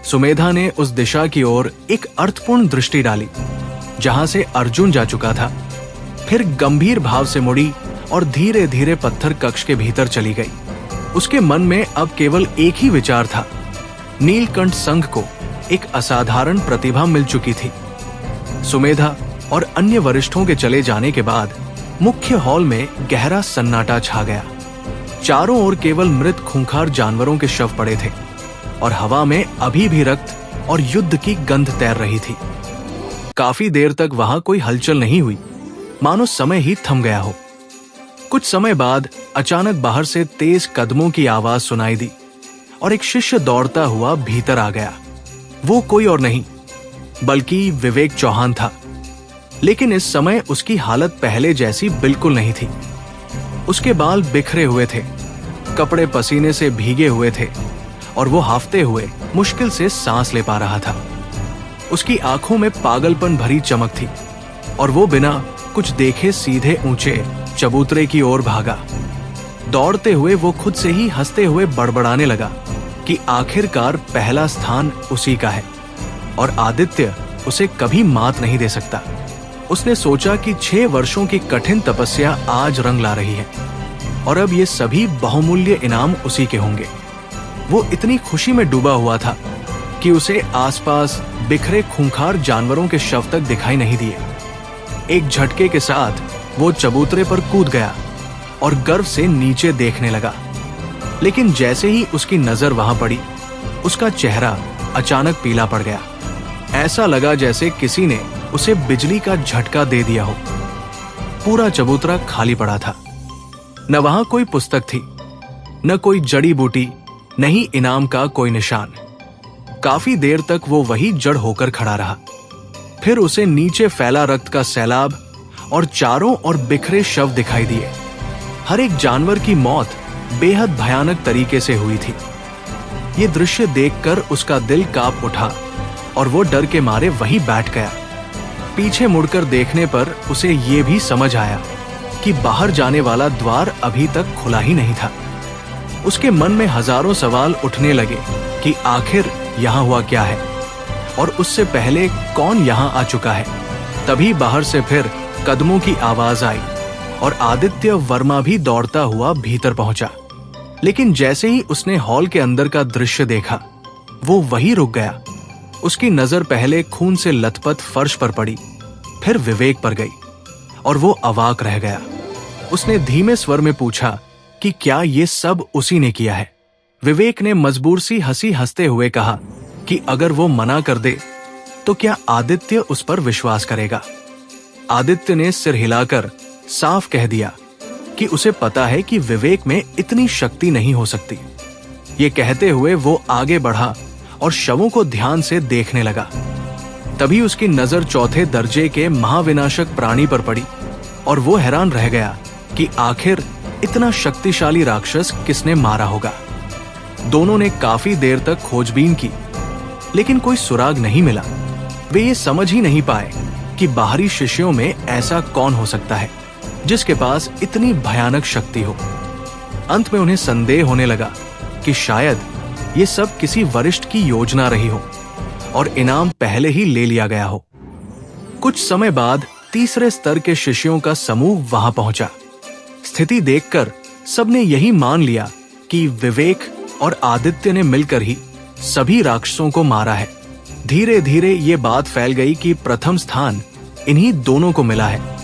सुमेधा ने उस दिशा की ओर एक अर्थपूर्ण दृष्टि डाली जहां से अर्जुन जा चुका था, फिर गंभीर भाव से मुड़ी और धीरे धीरे पत्थर कक्ष के भीतर चली गई। उसके मन में अब केवल एक ही विचार था। नीलकंठ संघ को एक असाधारण प्रतिभा मिल चुकी थी। सुमेधा और अन्य वरिष्ठों के चले जाने के बाद मुख्य हॉल में गहरा सन्नाटा छा गया। चारों ओर केवल मृत खूंखार जानवरों के शव पड़े थे और हवा में अभी भी रक्त और युद्ध की गंध तैर रही थी। काफी देर तक वहां कोई हलचल नहीं हुई, मानो समय ही थम गया हो। कुछ समय बाद अचानक बाहर से तेज कदमों की आवाज सुनाई दी और एक शिष्य दौड़ता हुआ भीतर आ गया। वो कोई और नहीं बल्कि विवेक चौहान था, लेकिन इस समय उसकी हालत पहले जैसी बिल्कुल नहीं थी। उसके बाल बिखरे हुए थे, कपड़े पसीने से भीगे हुए थे और वो हांफते हुए मुश्किल से सांस ले पा रहा था। उसकी आंखों में पागलपन भरी चमक थी और वो बिना कुछ देखे सीधे ऊंचे चबूतरे की ओर भागा। दौड़ते हुए वो खुद से ही हंसते हुए बड़बड़ाने लगा कि आखिरकार पहला स्थान उसी का है और आदित्य उसे कभी मात नहीं दे सकता। उसने सोचा कि 6 वर्षों की कठिन तपस्या आज रंग ला रही है और अब ये सभी बहुमूल्य इनाम उसी के होंगे। वो इतनी खुशी में डूबा हुआ था कि उसे आसपास बिखरे खूंखार जानवरों के शव तक दिखाई नहीं दिए। एक झटके के साथ वो चबूतरे पर कूद गया और गर्व से नीचे देखने लगा। लेकिन जैसे ही उसकी नजर वहां पड़ी, उसका चेहरा अचानक पीला पड़ गया। ऐसा लगा जैसे किसी ने उसे बिजली का झटका दे दिया हो। पूरा चबूतरा खाली पड़ा था। न वहां कोई पुस्तक थी, न कोई जड़ी बूटी, न ही इनाम का कोई निशान। काफी देर तक वो वही जड़ होकर खड़ा रहा। फिर उसे नीचे फैला रक्त का सैलाब और चारों ओर बिखरे शव दिखाई दिए। हर एक जानवर की मौत बेहद भयानक तरीके से हुई थी। ये दृश्य देखकर उसका दिल कांप उठा और वो डर के मारे वहीं बैठ गया। पीछे मुड़कर देखने पर उसे ये भी समझ आया कि बाहर जाने वाला द्वार अभी तक खुला ही नहीं था। उसके मन में हजारों सवाल उठने लगे कि आखिर यहाँ हुआ क्या है और उससे पहले कौन यहाँ आ चुका है। तभी बाहर से फिर कदमों की आवाज आई और आदित्य वर्मा भी दौड़ता हुआ भीतर पहुंचा। लेकिन जैसे ही उसने हॉल के अंदर का दृश्य देखा, वो वहीं रुक गया। उसकी नजर पहले खून से लथपथ फर्श पर पड़ी, फिर विवेक पर गई और वो अवाक रह गया। उसने धीमे स्वर में पूछा कि क्या ये सब उसी ने किया है। विवेक ने मजबूर सी हंसी हंसते हुए कहा कि अगर वो मना कर दे तो क्या आदित्य उस पर विश्वास करेगा। आदित्य ने सिर हिलाकर साफ कह दिया कि उसे पता है कि विवेक में इतनी शक्ति नहीं हो सकती। ये कहते हुए वो आगे बढ़ा और शवों को ध्यान से देखने लगा। तभी उसकी नजर चौथे दर्जे के महाविनाशक प्राणी पर पड़ी और वो हैरान रह गया कि आखिर इतना शक्तिशाली राक्षस किसने मारा होगा। दोनों ने काफी देर तक खोजबीन की, लेकिन कोई सुराग नहीं मिला। वे ये समझ ही नहीं पाए कि बाहरी शिष्यों में ऐसा कौन हो सकता है जिसके पास इतनी भयानक शक्ति हो। अंत में उन्हें संदेह होने लगा कि शायद ये सब किसी वरिष्ठ की योजना रही हो और इनाम पहले ही ले लिया गया हो। कुछ समय बाद तीसरे स्तर के शिष्यों का समूह वहां पहुंचा। स्थिति देखकर सबने यही मान लिया कि विवेक और आदित्य ने मिलकर ही सभी राक्षसों को मारा है। धीरे धीरे ये बात फैल गई कि प्रथम स्थान इन्हीं दोनों को मिला है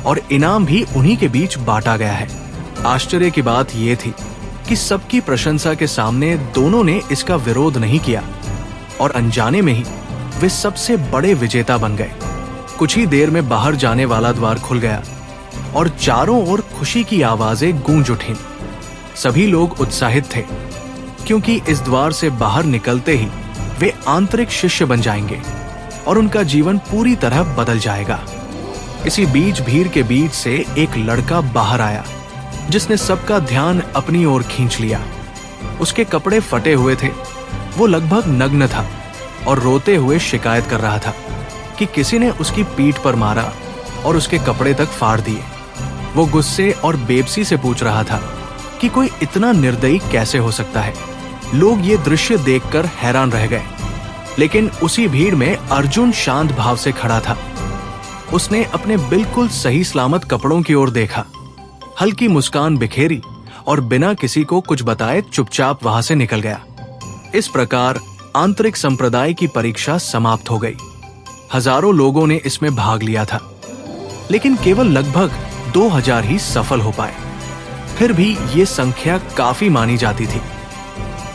और इनाम भी उन्हीं के बीच बांटा गया है। आश्चर्य की बात यह थी कि सबकी प्रशंसा के सामने दोनों ने इसका विरोध नहीं किया और अनजाने में ही वे सबसे बड़े विजेता बन गए। कुछ ही देर में बाहर जाने वाला द्वार खुल गया और चारों ओर खुशी की आवाजें गूंज उठीं। सभी लोग उत्साहित थे क्योंकि इस द्वार से बाहर निकलते ही वे आंतरिक शिष्य बन जाएंगे और उनका जीवन पूरी तरह बदल जाएगा। इसी बीच भीड़ के बीच से एक लड़का बाहर आया जिसने सबका ध्यान अपनी ओर खींच लिया। उसके कपड़े फटे हुए थे, वो लगभग नग्न था और रोते हुए शिकायत कर रहा था कि किसी ने उसकी पीठ पर मारा और उसके कपड़े तक फाड़ दिए। वो गुस्से और बेबसी से पूछ रहा था कि कोई इतना निर्दयी कैसे हो सकता है। लोग ये दृश्य देखकर हैरान रह गए, लेकिन उसी भीड़ में अर्जुन शांत भाव से खड़ा था। उसने अपने बिल्कुल सही सलामत कपड़ों की ओर देखा, हल्की मुस्कान बिखेरी और बिना किसी को कुछ बताए चुपचाप वहां से निकल गया। इस प्रकार आंतरिक संप्रदाय की परीक्षा समाप्त हो गई। हजारों लोगों ने इसमें भाग लिया था, लेकिन केवल लगभग 2000 ही सफल हो पाए। फिर भी ये संख्या काफी मानी जाती थी।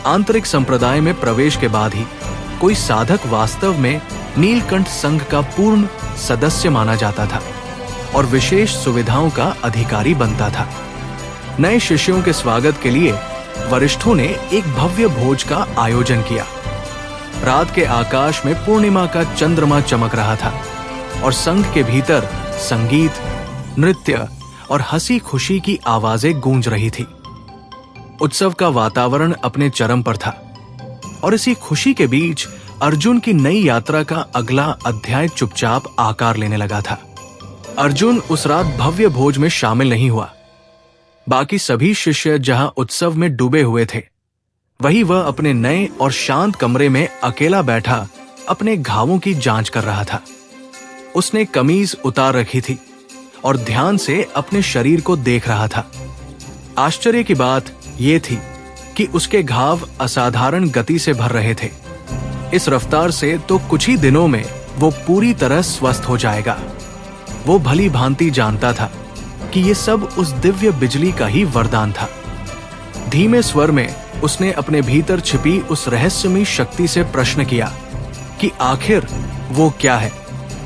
आंतरिक संप्रदाय में प्रवेश के बाद ही कोई साधक वास्तव में नीलकंठ संघ का पूर्ण सदस्य माना जाता था और विशेष सुविधाओं का अधिकारी बनता था। नए शिष्यों के स्वागत के लिए वरिष्ठों ने एक भव्य भोज का आयोजन किया। रात के आकाश में पूर्णिमा का चंद्रमा चमक रहा था और संघ के भीतर संगीत, नृत्य और हंसी खुशी की आवाजें गूंज रही थी। उत्सव का वातावरण अपने चरम पर था और इसी खुशी के बीच अर्जुन की नई यात्रा का अगला अध्याय चुपचाप आकार लेने लगा था। अर्जुन उस रात भव्य भोज में शामिल नहीं हुआ। बाकी सभी शिष्य जहां उत्सव में डूबे हुए थे, वहीं वह अपने नए और शांत कमरे में अकेला बैठा अपने घावों की जांच कर रहा था। उसने कमीज उतार रखी थी और ध्यान से अपने शरीर को देख रहा था। आश्चर्य की बात यह थी कि उसके घाव असाधारण गति से भर रहे थे। इस रफ्तार से तो कुछ ही दिनों में वो पूरी तरह स्वस्थ हो जाएगा। वो भली भांति जानता था कि ये सब उस दिव्य बिजली का ही वरदान था। धीमे स्वर में उसने अपने भीतर छिपी उस रहस्यमयी शक्ति से प्रश्न किया कि आखिर वो क्या है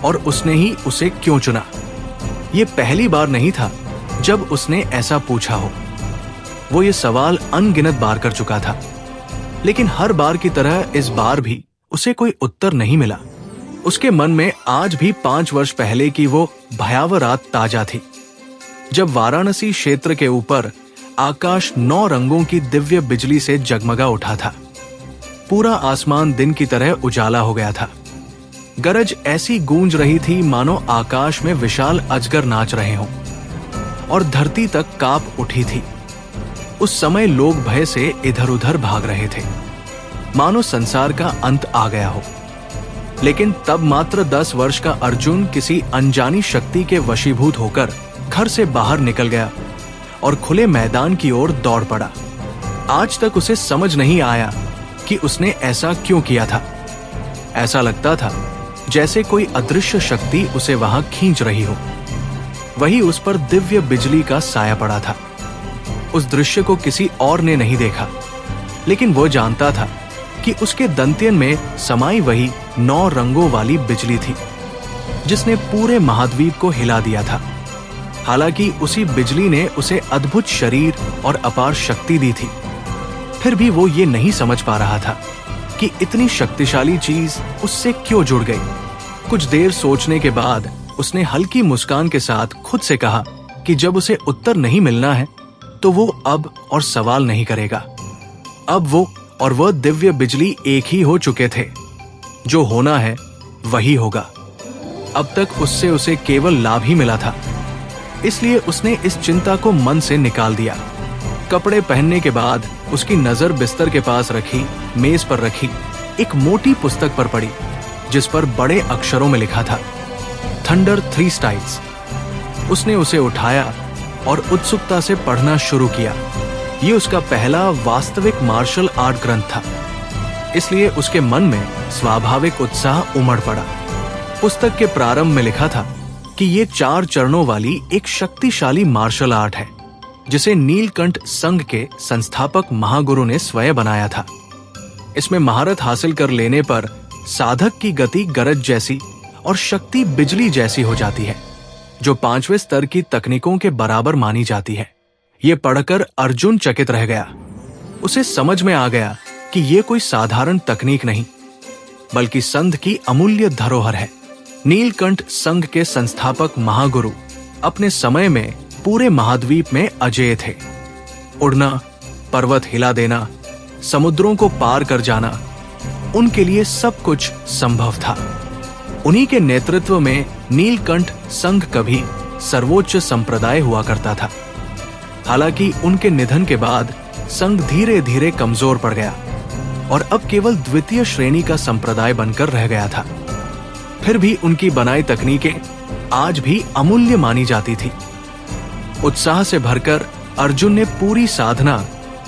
और उसने ही उसे क्यों चुना। ये पहली बार नहीं था जब उसने ऐसा पूछा हो। वो ये सवाल अनगिनत बार कर चुका था, लेकिन हर बार की तरह इस बार भी उसे कोई उत्तर नहीं मिला। उसके मन में आज भी 5 वर्ष पहले की वो भयावह रात ताजा थी, जब वाराणसी क्षेत्र के ऊपर आकाश 9 रंगों की दिव्य बिजली से जगमगा उठा था। पूरा आसमान दिन की तरह उजाला हो गया था। गरज ऐसी गूंज रही थी मानो आकाश में विशाल अजगर नाच रहे हों, और धरती तक कांप उठी थी। उस समय लोग भय से इधर उधर भाग रहे थे, मानो संसार का अंत आ गया हो। लेकिन तब मात्र 10 वर्ष का अर्जुन किसी अनजानी शक्ति के वशीभूत होकर घर से बाहर निकल गया और खुले मैदान की ओर दौड़ पड़ा। आज तक उसे समझ नहीं आया कि उसने ऐसा क्यों किया था। ऐसा लगता था जैसे कोई अदृश्य शक्ति उसे वहां खींच रही हो। वही उस पर दिव्य बिजली का साया पड़ा था। उस दृश्य को किसी और ने नहीं देखा, लेकिन वो जानता था कि उसके दंत्यन में समाई वही 9 रंगों वाली बिजली थी, जिसने पूरे महाद्वीप को हिला दिया था। हालांकि उसी बिजली ने उसे अद्भुत शरीर और अपार शक्ति दी थी, फिर भी वो ये नहीं समझ पा रहा था कि इतनी शक्तिशाली चीज उससे क्यों जुड़ गई। कुछ देर सोचने के बाद उसने हल्की मुस्कान के साथ खुद से कहा कि जब उसे उत्तर नहीं मिलना है तो वो अब और सवाल नहीं करेगा। अब वो और वह दिव्य बिजली एक ही हो चुके थे। जो होना है वही होगा। अब तक उससे उसे केवल लाभ ही मिला था, इसलिए उसने इस चिंता को मन से निकाल दिया। कपड़े पहनने के बाद उसकी नजर बिस्तर के पास रखी मेज पर रखी एक मोटी पुस्तक पर पड़ी, जिस पर बड़े अक्षरों में लिखा था थंडर 3 स्टाइल्स। उसने उसे उठाया और उत्सुकता से पढ़ना शुरू किया। ये उसका पहला वास्तविक मार्शल आर्ट ग्रंथ था, इसलिए उसके मन में स्वाभाविक उत्साह उमड़ पड़ा। पुस्तक के प्रारंभ में लिखा था कि ये 4 चरणों वाली एक शक्तिशाली मार्शल आर्ट है, जिसे नीलकंठ संघ के संस्थापक महागुरु ने स्वयं बनाया था। इसमें महारत हासिल कर लेने पर साधक की गति गरज जैसी और शक्ति बिजली जैसी हो जाती है, जो 5वें स्तर की तकनीकों के बराबर मानी जाती है। ये पढ़कर अर्जुन चकित रह गया। उसे समझ में आ गया कि ये कोई साधारण तकनीक नहीं, बल्कि संघ की अमूल्य धरोहर है। नीलकंठ संघ के संस्थापक महागुरु अपने समय में पूरे महाद्वीप में अजेय थे। उड़ना, पर्वत हिला देना, समुद्रों को पार कर जाना, उनके लिए सब कुछ संभव था। उन्हीं के नेतृत्व में नीलकंठ संघ का भी सर्वोच्च संप्रदाय हुआ करता था। हालांकि उनके निधन के बाद संघ धीरे धीरे कमजोर पड़ गया और अब केवल द्वितीय श्रेणी का संप्रदाय बनकर रह गया था। फिर भी उनकी बनाई तकनीकें आज भी अमूल्य मानी जाती थी। उत्साह से भरकर अर्जुन ने पूरी साधना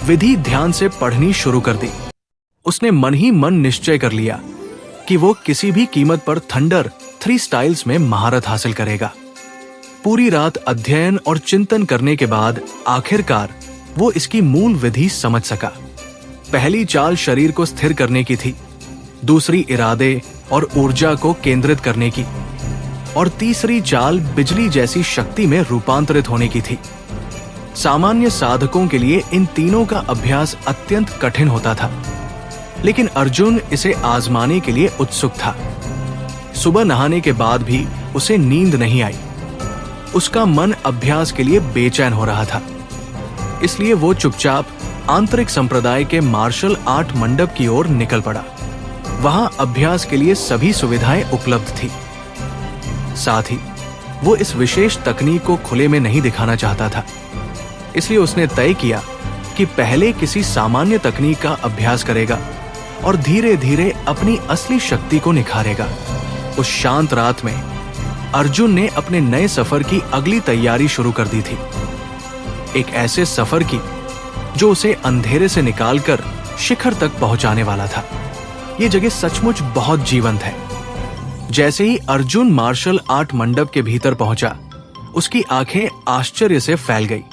विधि ध्यान से पढ़नी शुरू कर दी। उसने मन ही मन निश्चय कर लिया कि वो किसी भी कीमत पर थंडर 3 स्टाइल्स में महारत हासिल करेगा। पूरी रात अध्ययन और चिंतन करने के बाद आखिरकार वो इसकी मूल विधि समझ सका। पहली चाल शरीर को स्थिर करने की थी, दूसरी इरादे और ऊर्जा को केंद्रित करने की, और तीसरी चाल बिजली जैसी शक्ति में रूपांतरित होने की थी। सामान्य साधकों के लिए इन तीनों का अभ्यास अत्यंत कठिन होता था, लेकिन अर्जुन इसे आजमाने के लिए उत्सुक था। सुबह नहाने के बाद भी उसे नींद नहीं आई। उसका मन अभ्यास के लिए बेचैन हो रहा था, इसलिए वो चुपचाप आंतरिक संप्रदाय के मार्शल आर्ट मंडप की ओर निकल पड़ा। वहां अभ्यास के लिए सभी सुविधाएं उपलब्ध थी। साथ ही वो इस विशेष तकनीक को खुले में नहीं दिखाना चाहता था, इसलिए उसने तय किया कि पहले किसी सामान्य तकनीक का अभ्यास करेगा और धीरे धीरे अपनी असली शक्ति को निखारेगा। उस शांत रात में अर्जुन ने अपने नए सफर की अगली तैयारी शुरू कर दी थी। एक ऐसे सफर की जो उसे अंधेरे से निकालकर शिखर तक पहुंचाने वाला था। ये जगह सचमुच बहुत जीवंत है। जैसे ही अर्जुन मार्शल आर्ट मंडप के भीतर पहुंचा, उसकी आंखें आश्चर्य से फैल गई।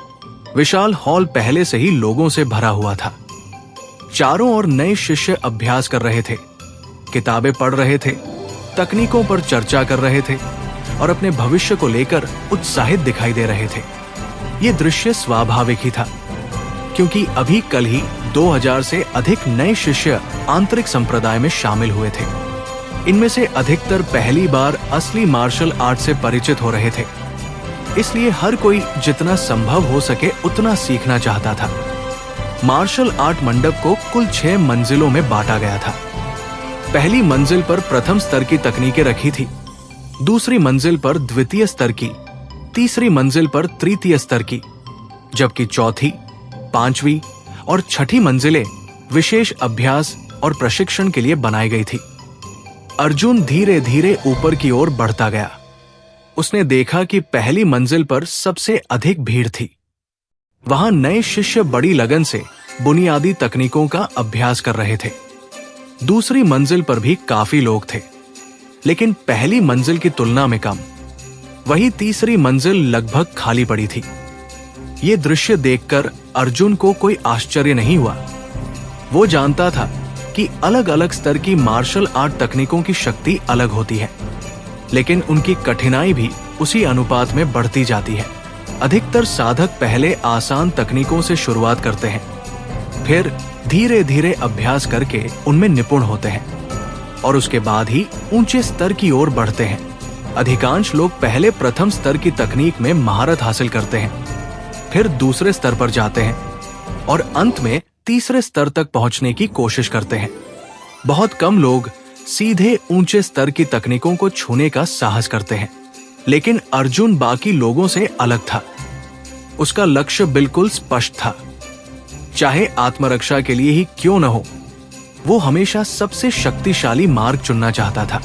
विशाल हॉल पहले से ही लोगों से भरा हुआ था। चारों ओर नए शिष्य अभ्यास कर रहे थे, किताबें पढ़ रहे थे, तकनीकों पर चर्चा कर रहे थे और अपने भविष्य को लेकर उत्साहित दिखाई दे रहे थे। ये दृश्य स्वाभाविक ही था, क्योंकि अभी कल ही 2000 से अधिक नए शिष्य आंतरिक संप्रदाय में शामिल हुए थे। इनमें से अधिकतर पहली बार असली मार्शल आर्ट से परिचित हो रहे थे, इसलिए हर कोई जितना संभव हो सके उतना सीखना चाहता था। मार्शल आर्ट मंडप को कुल 6 मंजिलों में बांटा गया था। पहली मंजिल पर प्रथम स्तर की तकनीकें रखी थी, दूसरी मंजिल पर द्वितीय स्तर की, तीसरी मंजिल पर तृतीय स्तर की, जबकि चौथी, पांचवी और छठी मंजिलें विशेष अभ्यास और प्रशिक्षण के लिए बनाई गई थी। अर्जुन धीरे धीरे ऊपर की ओर बढ़ता गया। उसने देखा कि पहली मंजिल पर सबसे अधिक भीड़ थी। वहां नए शिष्य बड़ी लगन से बुनियादी तकनीकों का अभ्यास कर रहे थे। दूसरी मंजिल पर भी काफी लोग थे, लेकिन पहली मंजिल की तुलना में कम। वही तीसरी मंजिल लगभग खाली पड़ी थी। ये दृश्य देखकर अर्जुन को कोई आश्चर्य नहीं हुआ। वो जानता था कि अलग अलग स्तर की मार्शल आर्ट तकनीकों की शक्ति अलग होती है, लेकिन उनकी कठिनाई भी उसी अनुपात में बढ़ती जाती है। अधिकतर साधक पहले आसान तकनीकों से शुरुआत करते हैं, फिर धीरे धीरे अभ्यास करके उनमें निपुण होते हैं और उसके बाद ही ऊंचे स्तर की ओर बढ़ते हैं। अधिकांश लोग पहले प्रथम स्तर की तकनीक में महारत हासिल करते हैं, फिर दूसरे स्तर पर जाते हैं और अंत में तीसरे स्तर तक पहुंचने की कोशिश करते हैं। बहुत कम लोग सीधे ऊंचे स्तर की तकनीकों को छूने का साहस करते हैं, लेकिन अर्जुन बाकी लोगों से अलग था। उसका लक्ष्य बिल्कुल स्पष्ट था। चाहे आत्मरक्षा के लिए ही क्यों न हो, वो हमेशा सबसे शक्तिशाली मार्ग चुनना चाहता था।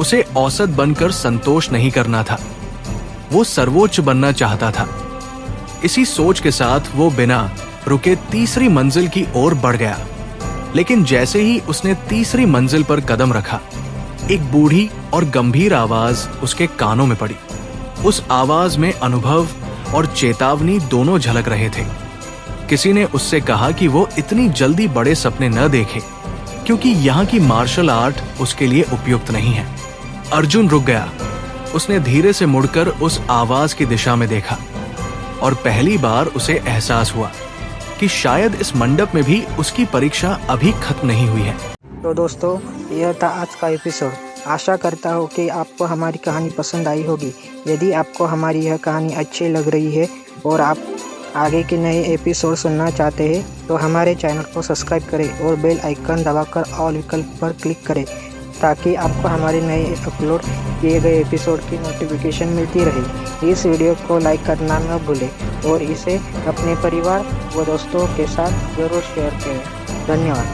उसे औसत बनकर संतोष नहीं करना था, वो सर्वोच्च बनना चाहता था। इसी सोच के साथ वो बिना रुके तीसरी मंजिल की ओर बढ़ गया। लेकिन जैसे ही उसने तीसरी मंजिल पर कदम रखा, एक बूढ़ी और गंभीर आवाज उसके कानों में पड़ी। उस आवाज में अनुभव और चेतावनी दोनों झलक रहे थे। किसी ने उससे कहा कि वो इतनी जल्दी बड़े सपने न देखे, क्योंकि यहाँ की मार्शल आर्ट उसके लिए उपयुक्त नहीं है। अर्जुन रुक गया। उसने धीरे से मुड़कर उस आवाज की दिशा में देखा और पहली बार उसे एहसास हुआ कि शायद इस मंडप में भी उसकी परीक्षा अभी खत्म नहीं हुई है। तो दोस्तों, यह था आज का एपिसोड। आशा करता हूँ कि आपको हमारी कहानी पसंद आई होगी। यदि आपको हमारी यह कहानी अच्छी लग रही है और आप आगे के नए एपिसोड सुनना चाहते हैं, तो हमारे चैनल को सब्सक्राइब करें और बेल आइकन दबाकर ऑल विकल्प पर क्लिक करें, ताकि आपको हमारे नए अपलोड किए गए एपिसोड की नोटिफिकेशन मिलती रहे। इस वीडियो को लाइक करना न भूलें और इसे अपने परिवार व दोस्तों के साथ ज़रूर शेयर करें। धन्यवाद।